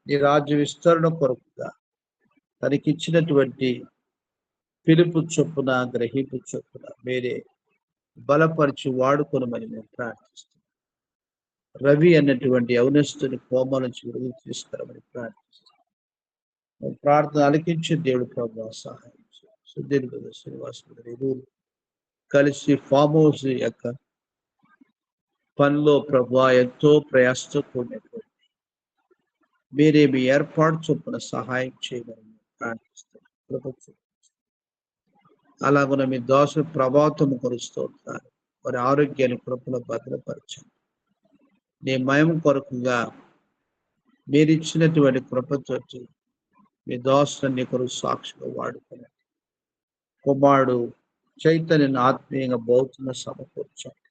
S2: నీ రాజ్య విస్తరణ కొరకుగా తనకిచ్చినటువంటి పిలుపు చొప్పున గ్రహింపు చొప్పున మీరే బలపరిచి వాడుకొనమని మేము ప్రార్థిస్తున్నాం. రవి అన్నటువంటి యవనస్తుని కోమ నుంచి విడుదల తీసుకురమని ప్రార్థిస్తున్నాం. ప్రార్థన అలికించే దేవుడు ప్రభు సహాయం సుదీర్ఘ శ్రీనివాస్ ఇరువురు కలిసి ఫామ్ హౌస్ యొక్క పనిలో ప్రభు ఎంతో ప్రయాసతో కూడినటువంటి మీరే మీ ఏర్పాటు చొప్పున సహాయం చేయమని ప్రార్థిస్తున్నాం. ప్రభుత్వం అలాగున మీ దోష ప్రభావితం కొరుస్తూ ఉంటారు. వారి ఆరోగ్యాన్ని కృపలో భద్రపరచండి. నీ మయం కొరకుగా మీరిచ్చినటువంటి కృపతోటి మీ దోషాన్ని కొరకు సాక్షిగా వాడుకునండి. కుమారుడు చైతన్యను ఆత్మీయంగా భౌతికంగా సమకూర్చండి.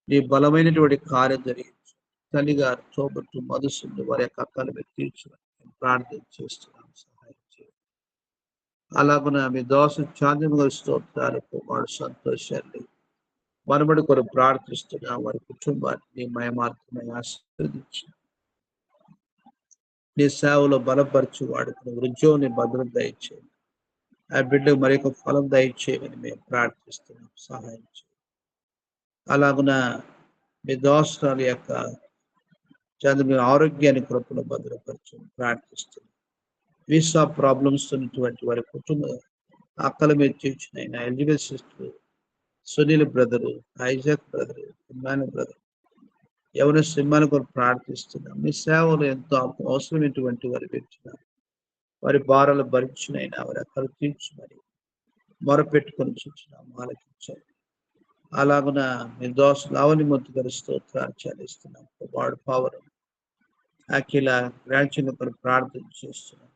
S2: నీ బలమైనటువంటి కార్యం జరిగించు. తల్లిగారు తోబట్టు మధుసులు వారి యొక్క అక్కలు మీరు తీర్చమని ప్రార్థన చేస్తున్నాం. సహాయం చేయండి. అలాగున మీ దోష చాంద్రముగా స్తోత్రాలు కుమారుడు సంతోషాన్ని మనబడి కొరకు ప్రార్థిస్తున్నా. వారి కుటుంబాన్ని మయమార్గమై ఆశీర్వదించి నీ సేవలో బలపరచు వాడుకుని ఉద్యోగాన్ని భద్రత దయచేయండి. ఆ బిడ్డకు మరొక ఫలం దయచేయమని మేము ప్రార్థిస్తున్నాం. సహాయం చేయండి. అలాగున మీ దోషాల యొక్క చంద్ర ఆరోగ్యాన్ని కృపలో భద్రపరచు ప్రార్థిస్తున్నాం. వీసా ప్రాబ్లమ్స్ ఉన్నటువంటి వారి కుటుంబ అక్కల మీద తీర్చిన Elizabeth sister, Sunil brother, Isaac brother, Immanuel brother ఎవరి సింహాల కొరకు ప్రార్థిస్తున్నాం. మీ సేవలు ఎంతో అవసరమైనటువంటి వారి పెట్టినారు. వారి భారాలు భరించినైనా వారి అక్కలు తీర్చమని మొరపెట్టుకొని చూస్తున్నాం. ఆలకించాలి. అలాగున నిర్దోష లావని మొత్తం గారి స్తోత్రాలు చెల్లిస్తున్నాం. వాడు పవర్ అఖిల గ్రాంచిన కొరకు ప్రార్థన చేస్తున్నాం.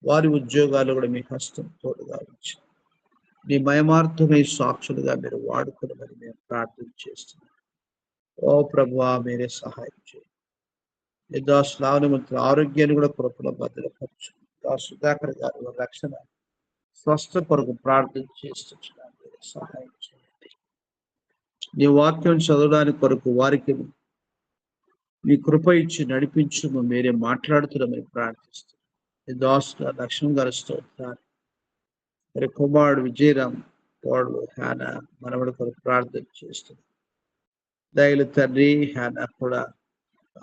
S2: వారి ఉద్యోగాలు కూడా మీ హస్తం తోడుగా ఉంచి నీ మయమార్థమై సాక్షులుగా మీరు వాడుకోవడం మేము ప్రార్థన చేస్తున్నాం. ఓ ప్రభువా మీరే సహాయం చేయండి. నిర్దోష లావని మొత్తం ఆరోగ్యాన్ని కూడా కృపలో భద్రపరచు. సుధాకర్ గారు రక్షణ స్వస్థ కొరకు ప్రార్థన చేస్తున్నాం. మీరే సహాయం చేయండి. నీ వాక్యం చదవడానికి కొరకు వారికి మీ కృప ఇచ్చి నడిపించము మీరే మాట్లాడుతున్నామని ప్రార్థిస్తున్నాం. దాసు లక్ష్మణ్ గారు స్తోత్రాలు. మరి కుమారుడు విజయరామ్ వాడు హ్యానా మనవడి కొరకు ప్రార్థన చేస్తున్నాం. దయలు తండ్రి హ్యానా కూడా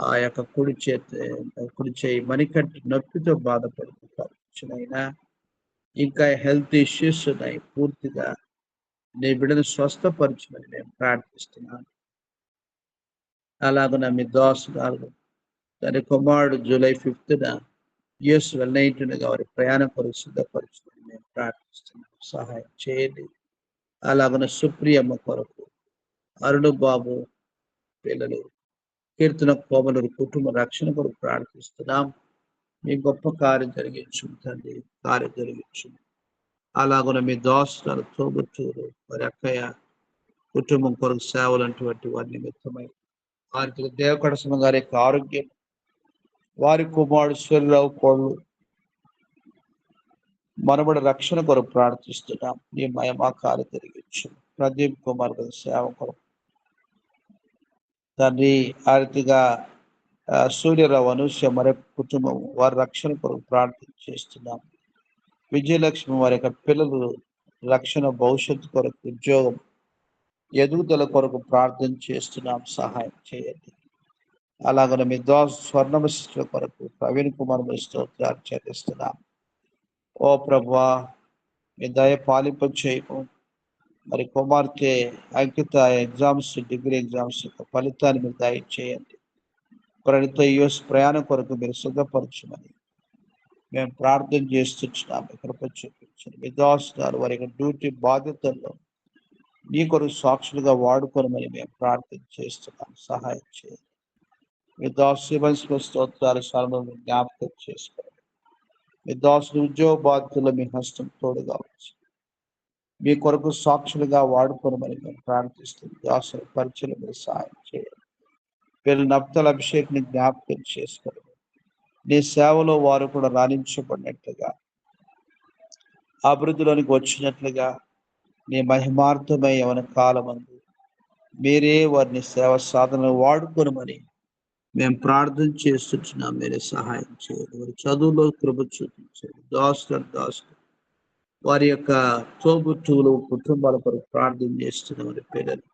S2: ఆ యొక్క కుడి చేయి మణికంటి నొప్పితో బాధపడుతున్నా. ఇంకా హెల్త్ ఇష్యూస్ ఉన్నాయి. పూర్తిగా నీ బిడ్డను స్వస్థపరచమని మేము ప్రార్థిస్తున్నాను. అలాగ మీ దోస్ గారు తన కుమారుడు జూలై 5th యుఎస్ వెళ్ళినట్టుగా వారి ప్రయాణం కొరకు సిద్ధపరచమని మేము ప్రార్థిస్తున్నాం. సహాయం చేయండి. అలాగన సుప్రియమ్మ కొరకు అరుణు బాబు పిల్లలు కీర్తన కోమలూరు కుటుంబ రక్షణ కొరకు ప్రార్థిస్తున్నాం. మీ గొప్ప కార్యం జరిగించుంటుంది. కార్యం జరిగించు. అలాగన మీ దోస్తులు తోబుట్టూరు వారి అక్కయ్య కుటుంబం కొరకు సేవలు అటువంటి వారి నిమిత్తమై వారికి దేవకడసమ గారి యొక్క ఆరోగ్యం, వారి కుమారుడు సూర్యరావు కోళ్ళు మనబడి రక్షణ కొరకు ప్రార్థిస్తున్నాం. ఈ మయమా కార్యం జరిగించు. ప్రదీప్ కుమార్ గారి సేవ కొరకు తండ్రి ఆర్థిగా సూర్యరావు అనుష్య మరొక కుటుంబం వారి రక్షణ కొరకు ప్రార్థన చేస్తున్నాం. విజయలక్ష్మి వారి యొక్క పిల్లలు రక్షణ భవిష్యత్తు కొరకు ఉద్యోగం ఎదుగుదల కొరకు ప్రార్థన చేస్తున్నాం, సహాయం చేయండి. అలాగనే మీ దాస్ స్వర్ణమ సిస్టర్ కొరకు ప్రవీణ్ కుమార్ స్తోత్రాలు చెల్లిస్తున్నాం. ఓ ప్రభువా, మీ దయ పాలింప చేయము. మరి కుమార్తె అంకిత ఎగ్జామ్స్, డిగ్రీ ఎగ్జామ్స్ యొక్క ఫలితాన్ని మీరు దయచేయండి. ప్రణిత యుఎస్ ప్రయాణం కొరకు మీరు సిద్ధపరచమని మేము ప్రార్థన చేస్తున్నాం. కృప చూపించండి. మీ దాసులు వారి యొక్క డ్యూటీ బాధ్యతల్లో నీ కొరకు సాక్షులుగా వాడుకోనమని మేము ప్రార్థన చేస్తున్నాం, సహాయం చేయండి. మీ దాసు స్తోత్రాలు సర్వము జ్ఞాపకం చేసుకోండి. మీ దాసులు ఉద్యోగ బాధ్యతల్లో మీ హస్తం తోడుగా వచ్చి మీ కొరకు సాక్షులుగా వాడుకోనమని మేము ప్రార్థిస్తున్నాం. దాసుల పరిచయం మీరు సహాయం చేయండి. వీళ్ళు నప్తల అభిషేక్ని జ్ఞాపకం చేసుకోండి. నీ సేవలో వారు కూడా రాణించబడినట్లుగా, అభివృద్ధిలోనికి వచ్చినట్లుగా నీ మహిమార్థమై యవన కాలమందు మీరే వారిని సేవ సాధనలో వాడుకోనమని మేము ప్రార్థన చేస్తున్నాం. మీరే సహాయం చేయండి. వారి చదువులో కృప చూపించండి. దాసులు వారి యొక్క తోబుట్టువులు కుటుంబాల కొరకు ప్రార్థన చేస్తున్న వారి పిల్లలు,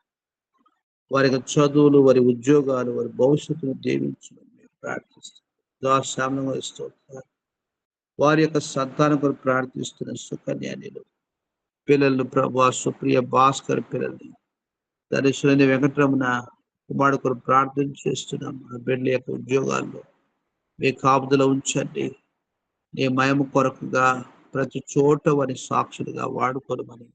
S2: వారి యొక్క చదువులు, వారి ఉద్యోగాలు, వారి భవిష్యత్తును దీవించమని మేము ప్రార్థిస్తున్నాం. దాసామం స్తోత్రాలు. వారి యొక్క సంతానం కొరకు ప్రార్థిస్తున్న సుకన్యానిలు పిల్లలను ప్రభు సుప్రియ భాస్కర్ పిల్లల్ని దర్శన వెంకటరమణ కుమారుడు కొరకు ప్రార్థన చేస్తున్నాం. ఆ బిడ్డల యొక్క ఉద్యోగాల్లో మీ కాపుదల ఉంచండి. నీ మయము కొరకుగా ప్రతి చోట వారి సాక్షులుగా వాడుకోనమని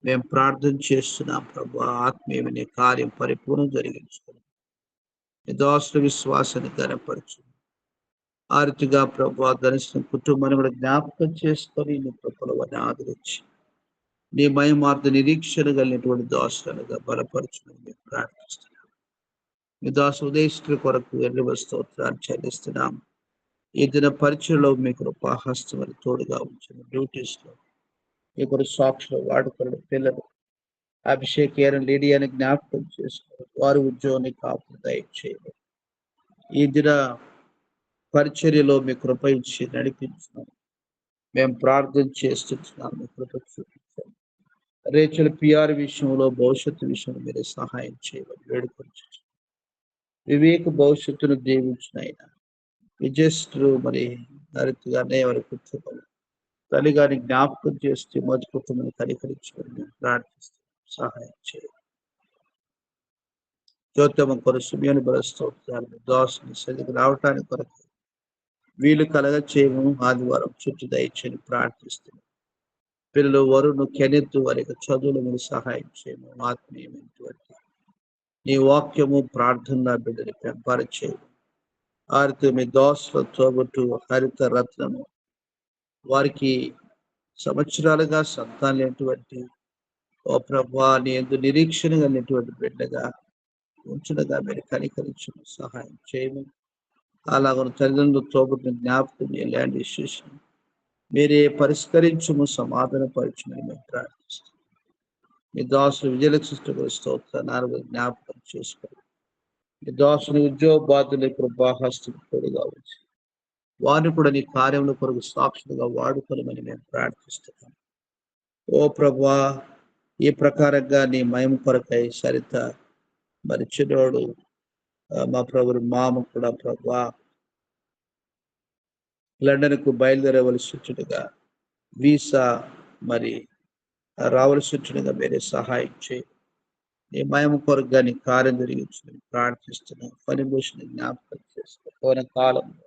S2: మేము ప్రార్థన చేస్తున్నాం. ప్రభు ఆత్మీయమైన కార్యం పరిపూర్ణం జరిగించుకోండి. మీ దాసుల విశ్వాసాన్ని ఘనపరచు. ఆ రీతిగా ప్రభు ధరిస్తున్న కుటుంబాన్ని కూడా జ్ఞాపకం చేసుకొని నీ కృపలో వారిని ఆదరించి నీ మహిమార్థ నిరీక్షణ కలిగినటువంటి దాసులుగా బలపరచుమని మేము ప్రార్థిస్తున్నాం. మీ దాసు ఉదయస్తుల కొరకు ఎన్ని స్తోత్రాలు చెల్లిస్తున్నాం. ఈ దిన పరిచయలో మీ కృపాహస్తం అని తోడుగా ఉంచిన డ్యూటీస్ లో మీ కొరకు సాక్షులు వాడుకున్న పిల్లలు అభిషేక్ లీడియాని జ్ఞాపకం చేసుకోవాలి. వారి ఉద్యోగాన్ని కాపులు దయచేయాలి. ఈ దిన పరిచర్యలో మీ కృప ఇచ్చి నడిపించున్నాం. మేము ప్రార్థన చేస్తున్నాం. మీ కృప చూపించాలి. రేచల్ పిఆర్ విషయంలో భవిష్యత్తు విషయంలో మీరే సహాయం చేయమని వేడుకొచ్చు. వివేక భవిష్యత్తును దీవించిన ఆయన విజయశ్రు మరి నరితిగానే వారి కుటుంబం తల్లి గారిని జ్ఞాపకం చేస్తే మొదటి కుటుంబాన్ని కనికరించమని మేము ప్రార్థిస్తాం, సహాయం చేయాలి. జ్యోతమ్మ కొరకు సుమ్యాన్ని బలస్తోత్రాలు దాసుని సరిగ్గా రావటానికి కొరకు వీలు కలగ చేయము. ఆదివారం చుట్టూ దయచేని ప్రార్థిస్తున్నాం. పిల్లలు వరుణ్ కెనెత్తు వారి యొక్క చదువులు మీరు సహాయం చేయము. ఆత్మీయమైనటువంటి నీ వాక్యము ప్రార్థన బిడ్డని పెంపరచేయము. ఆరితో మీ దోసల తోబట్టు హరిత రత్నము వారికి సంవత్సరాలుగా సంతానం లేనటువంటి ఓ ప్రభా నీ ఎందు నిరీక్షణ కలిగినటువంటి బిడ్డగా ఉంచునగా మీరు కనికరించము, సహాయం చేయము. అలాగ తల్లిదండ్రులు తోబుట్టిన జ్ఞాపకం ల్యాండ్ ఇష్యూస్ మీరే పరిష్కరించము, సమాధాన పరచమని మేము ప్రార్థిస్తాం. మీ దాసులు విజయలక్ష్మి స్తోత్రాలు జ్ఞాపకం చేసుకోండి. మీ దాసుని ఉద్యోగ బాధ్యుల కృపాహస్తం తోడుగా వచ్చి వారిని కూడా నీ కార్యంలో కొరకు సాక్షులుగా వాడుకోనమని మేము ప్రార్థిస్తున్నాం. ఓ ప్రభా, ఈ ప్రకారంగా నీ మహిమ కొరకై సరిత మరి చిన్నోడు మా ప్రభు మామ కూడా ప్రభా లండన్కు బయలుదేరవలసి వచ్చుడుగా వీసా మరి రావలసి వచ్చుడుగా మీరే సహాయం చేయి. నీ మహిమ కొరకుగా నీ కార్యం జరిగించమని ప్రార్థిస్తున్నాం. ఫలిభూషణ జ్ఞాపకం చేసుకోని కాలంలో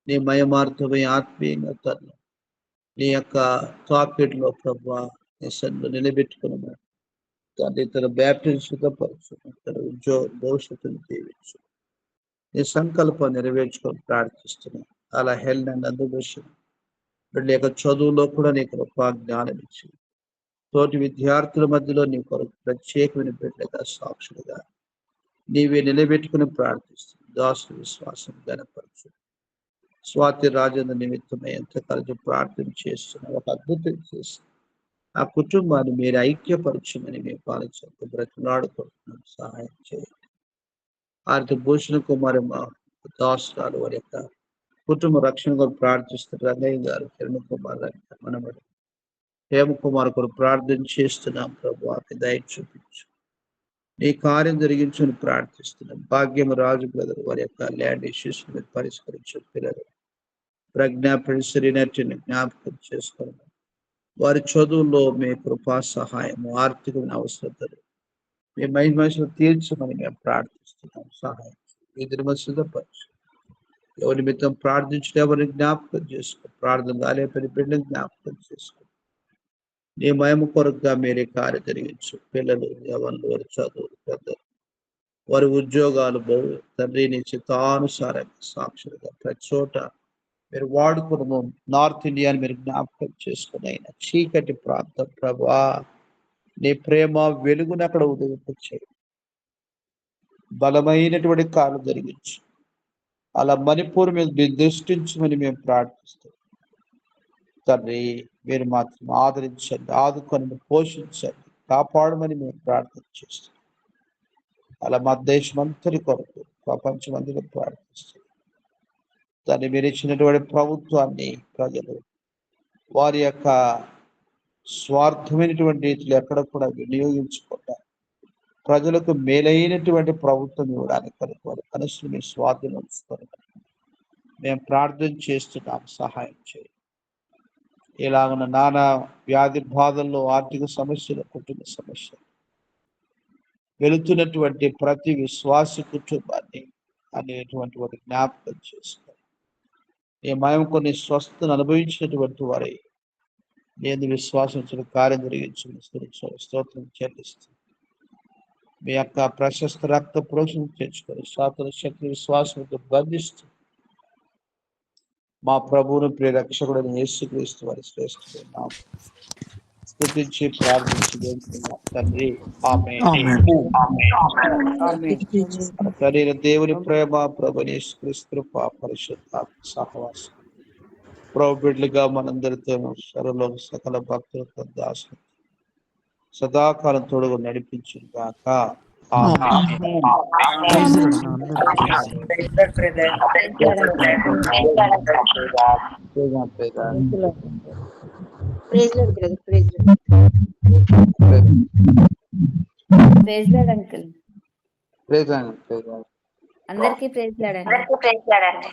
S2: నీ మయమార్థమై ఆత్మీయంగా తను నీ యొక్క తాకిట్లో ప్రభా నీ సన్ను నిలబెట్టుకున్నాము. తండ్రి తన బ్యాప్టిజం సిద్ధపరచు, తన ఉద్యోగ భవిష్యత్తును దీవించు. నీ సంకల్పం నెరవేర్చుకొని ప్రార్థిస్తున్నాం. అలా హెల్త్ అండ్ అందుబాటు వీళ్ళ యొక్క చదువులో కూడా నీ కృపా జ్ఞానం ఇచ్చి తోటి విద్యార్థుల మధ్యలో నీ కొరకు ప్రత్యేకమైన బిడ్డగా సాక్షులుగా నీవే నిలబెట్టుకుని ప్రార్థిస్తుంది. దాసు విశ్వాసం గణపరచు. స్వాతి రాజేంద్ర నిమిత్తమై ఎంతకాలం ప్రార్థన చేస్తున్నా ఒక అద్భుతం చేసి ఆ కుటుంబాన్ని మీరు ఐక్యపరచమని మేము పాలించక బ్రతిలాడుకుంటున్నాం, సహాయం చేయండి. ఆర్థిక భూషణ కుమారి మా దాసురాలు వారి యొక్క కుటుంబ రక్షణ కొరకు ప్రార్థిస్తున్న రంగయ్య గారు, కిరణ్ కుమార్ మనమడు హేమకుమార్ కొరకు ప్రార్థన చేస్తున్నాం. ప్రభు ఆకి దయ చూపించు, నీ కార్యం జరిగించని ప్రార్థిస్తున్నాం. భాగ్యం రాజు బ్రదర్ వారి యొక్క ల్యాండ్ ఇష్యూస్ మీరు పరిష్కరించు. పిల్లలు ప్రజ్ఞ పరిసరినట్టుని జ్ఞాపకం చేసుకోండి. వారి చదువుల్లో మీ కృపా సహాయము, ఆర్థికమైన అవసరతలు మీ మహిమను తీర్చమని మేము ప్రార్థిస్తున్నాం. సహాయం వీధిని సిద్ధపరచు. ఎవరి నిమిత్తం ప్రార్థించిన ఎవరిని జ్ఞాపకం చేసుకో. ప్రార్థన కాలేపని బిడ్డను జ్ఞాపకం చేసుకో. నీ మహిమ కొరకుగా మీరే కార్యం జరిగించు. పిల్లలు ఎవరు వారి చదువులు పెద్దలు వారి ఉద్యోగాలు తండ్రి నీ చిత్తానుసారంగా సాక్షులుగా ప్రతి చోట మీరు వాడుకున్న నార్త్ ఇండియాని మీరు జ్ఞాపకం చేసుకుని అయినా చీకటి ప్రాంతం ప్రభా నీ ప్రేమ వెలుగును అక్కడ ఉదయించాయి. బలమైనటువంటి కాలం జరిగించు. అలా మణిపూర్ మీద దృష్టించమని మేము ప్రార్థిస్తాం. తండ్రి మీరు మాత్రం ఆదరించండి, ఆదుకొని పోషించండి, కాపాడమని మేము ప్రార్థన చేస్తాం. అలా మా దేశం అంతటి కొరకు ప్రపంచం అంతటి ప్రార్థిస్తాం. దాన్ని మీరు ఇచ్చినటువంటి ప్రభుత్వాన్ని ప్రజలు వారి యొక్క స్వార్థమైనటువంటి రీతిలో ఎక్కడ కూడా వినియోగించకుండా ప్రజలకు మేలైనటువంటి ప్రభుత్వం ఇవ్వడానికి కొరకు వారి మనసును మీ స్వాధీనం ఉంచుకొని మేము ప్రార్థన చేస్తున్నాం. సహాయం చేయండి. ఇలా ఉన్న నానా వ్యాధి బాధల్లో, ఆర్థిక సమస్యలు, కుటుంబ సమస్యలు వెళుతున్నటువంటి ప్రతి విశ్వాస కుటుంబాన్ని అనేటువంటి వారి జ్ఞాపకం చేసుకోండి. ఈ మయం కొన్ని స్వస్థను అనుభవించినటువంటి వారి నేను విశ్వాసించిన కార్యం జరిగించిన స్తోత్రం చెల్లిస్తుంది. మీ యొక్క ప్రశస్త రక్త ప్రోక్షణ తెచ్చుకొని సాతన శక్తి విశ్వాసంతో బంధిస్తూ మా ప్రభువును ప్రియ రక్షకుడైన యేసుక్రీస్తు వారి శ్రేష్ఠుడైన నామమున స్తుతించి ప్రార్థించి వేడుకుంటున్నాం తండ్రి. ఆమేన్. శరీర దేవుని ప్రేమ, ప్రభుని యేసుక్రీస్తు కృప, పరిశుద్ధాత్మ సహవాసం ప్రభు బిడ్డలుగా మనందరితోనూ సర్వలో సకల భక్తులతో దాసులు సదాకాలం తోడుగా నడిపించును గాక.
S7: అందరికీ ప్రైజ్ లాడండి.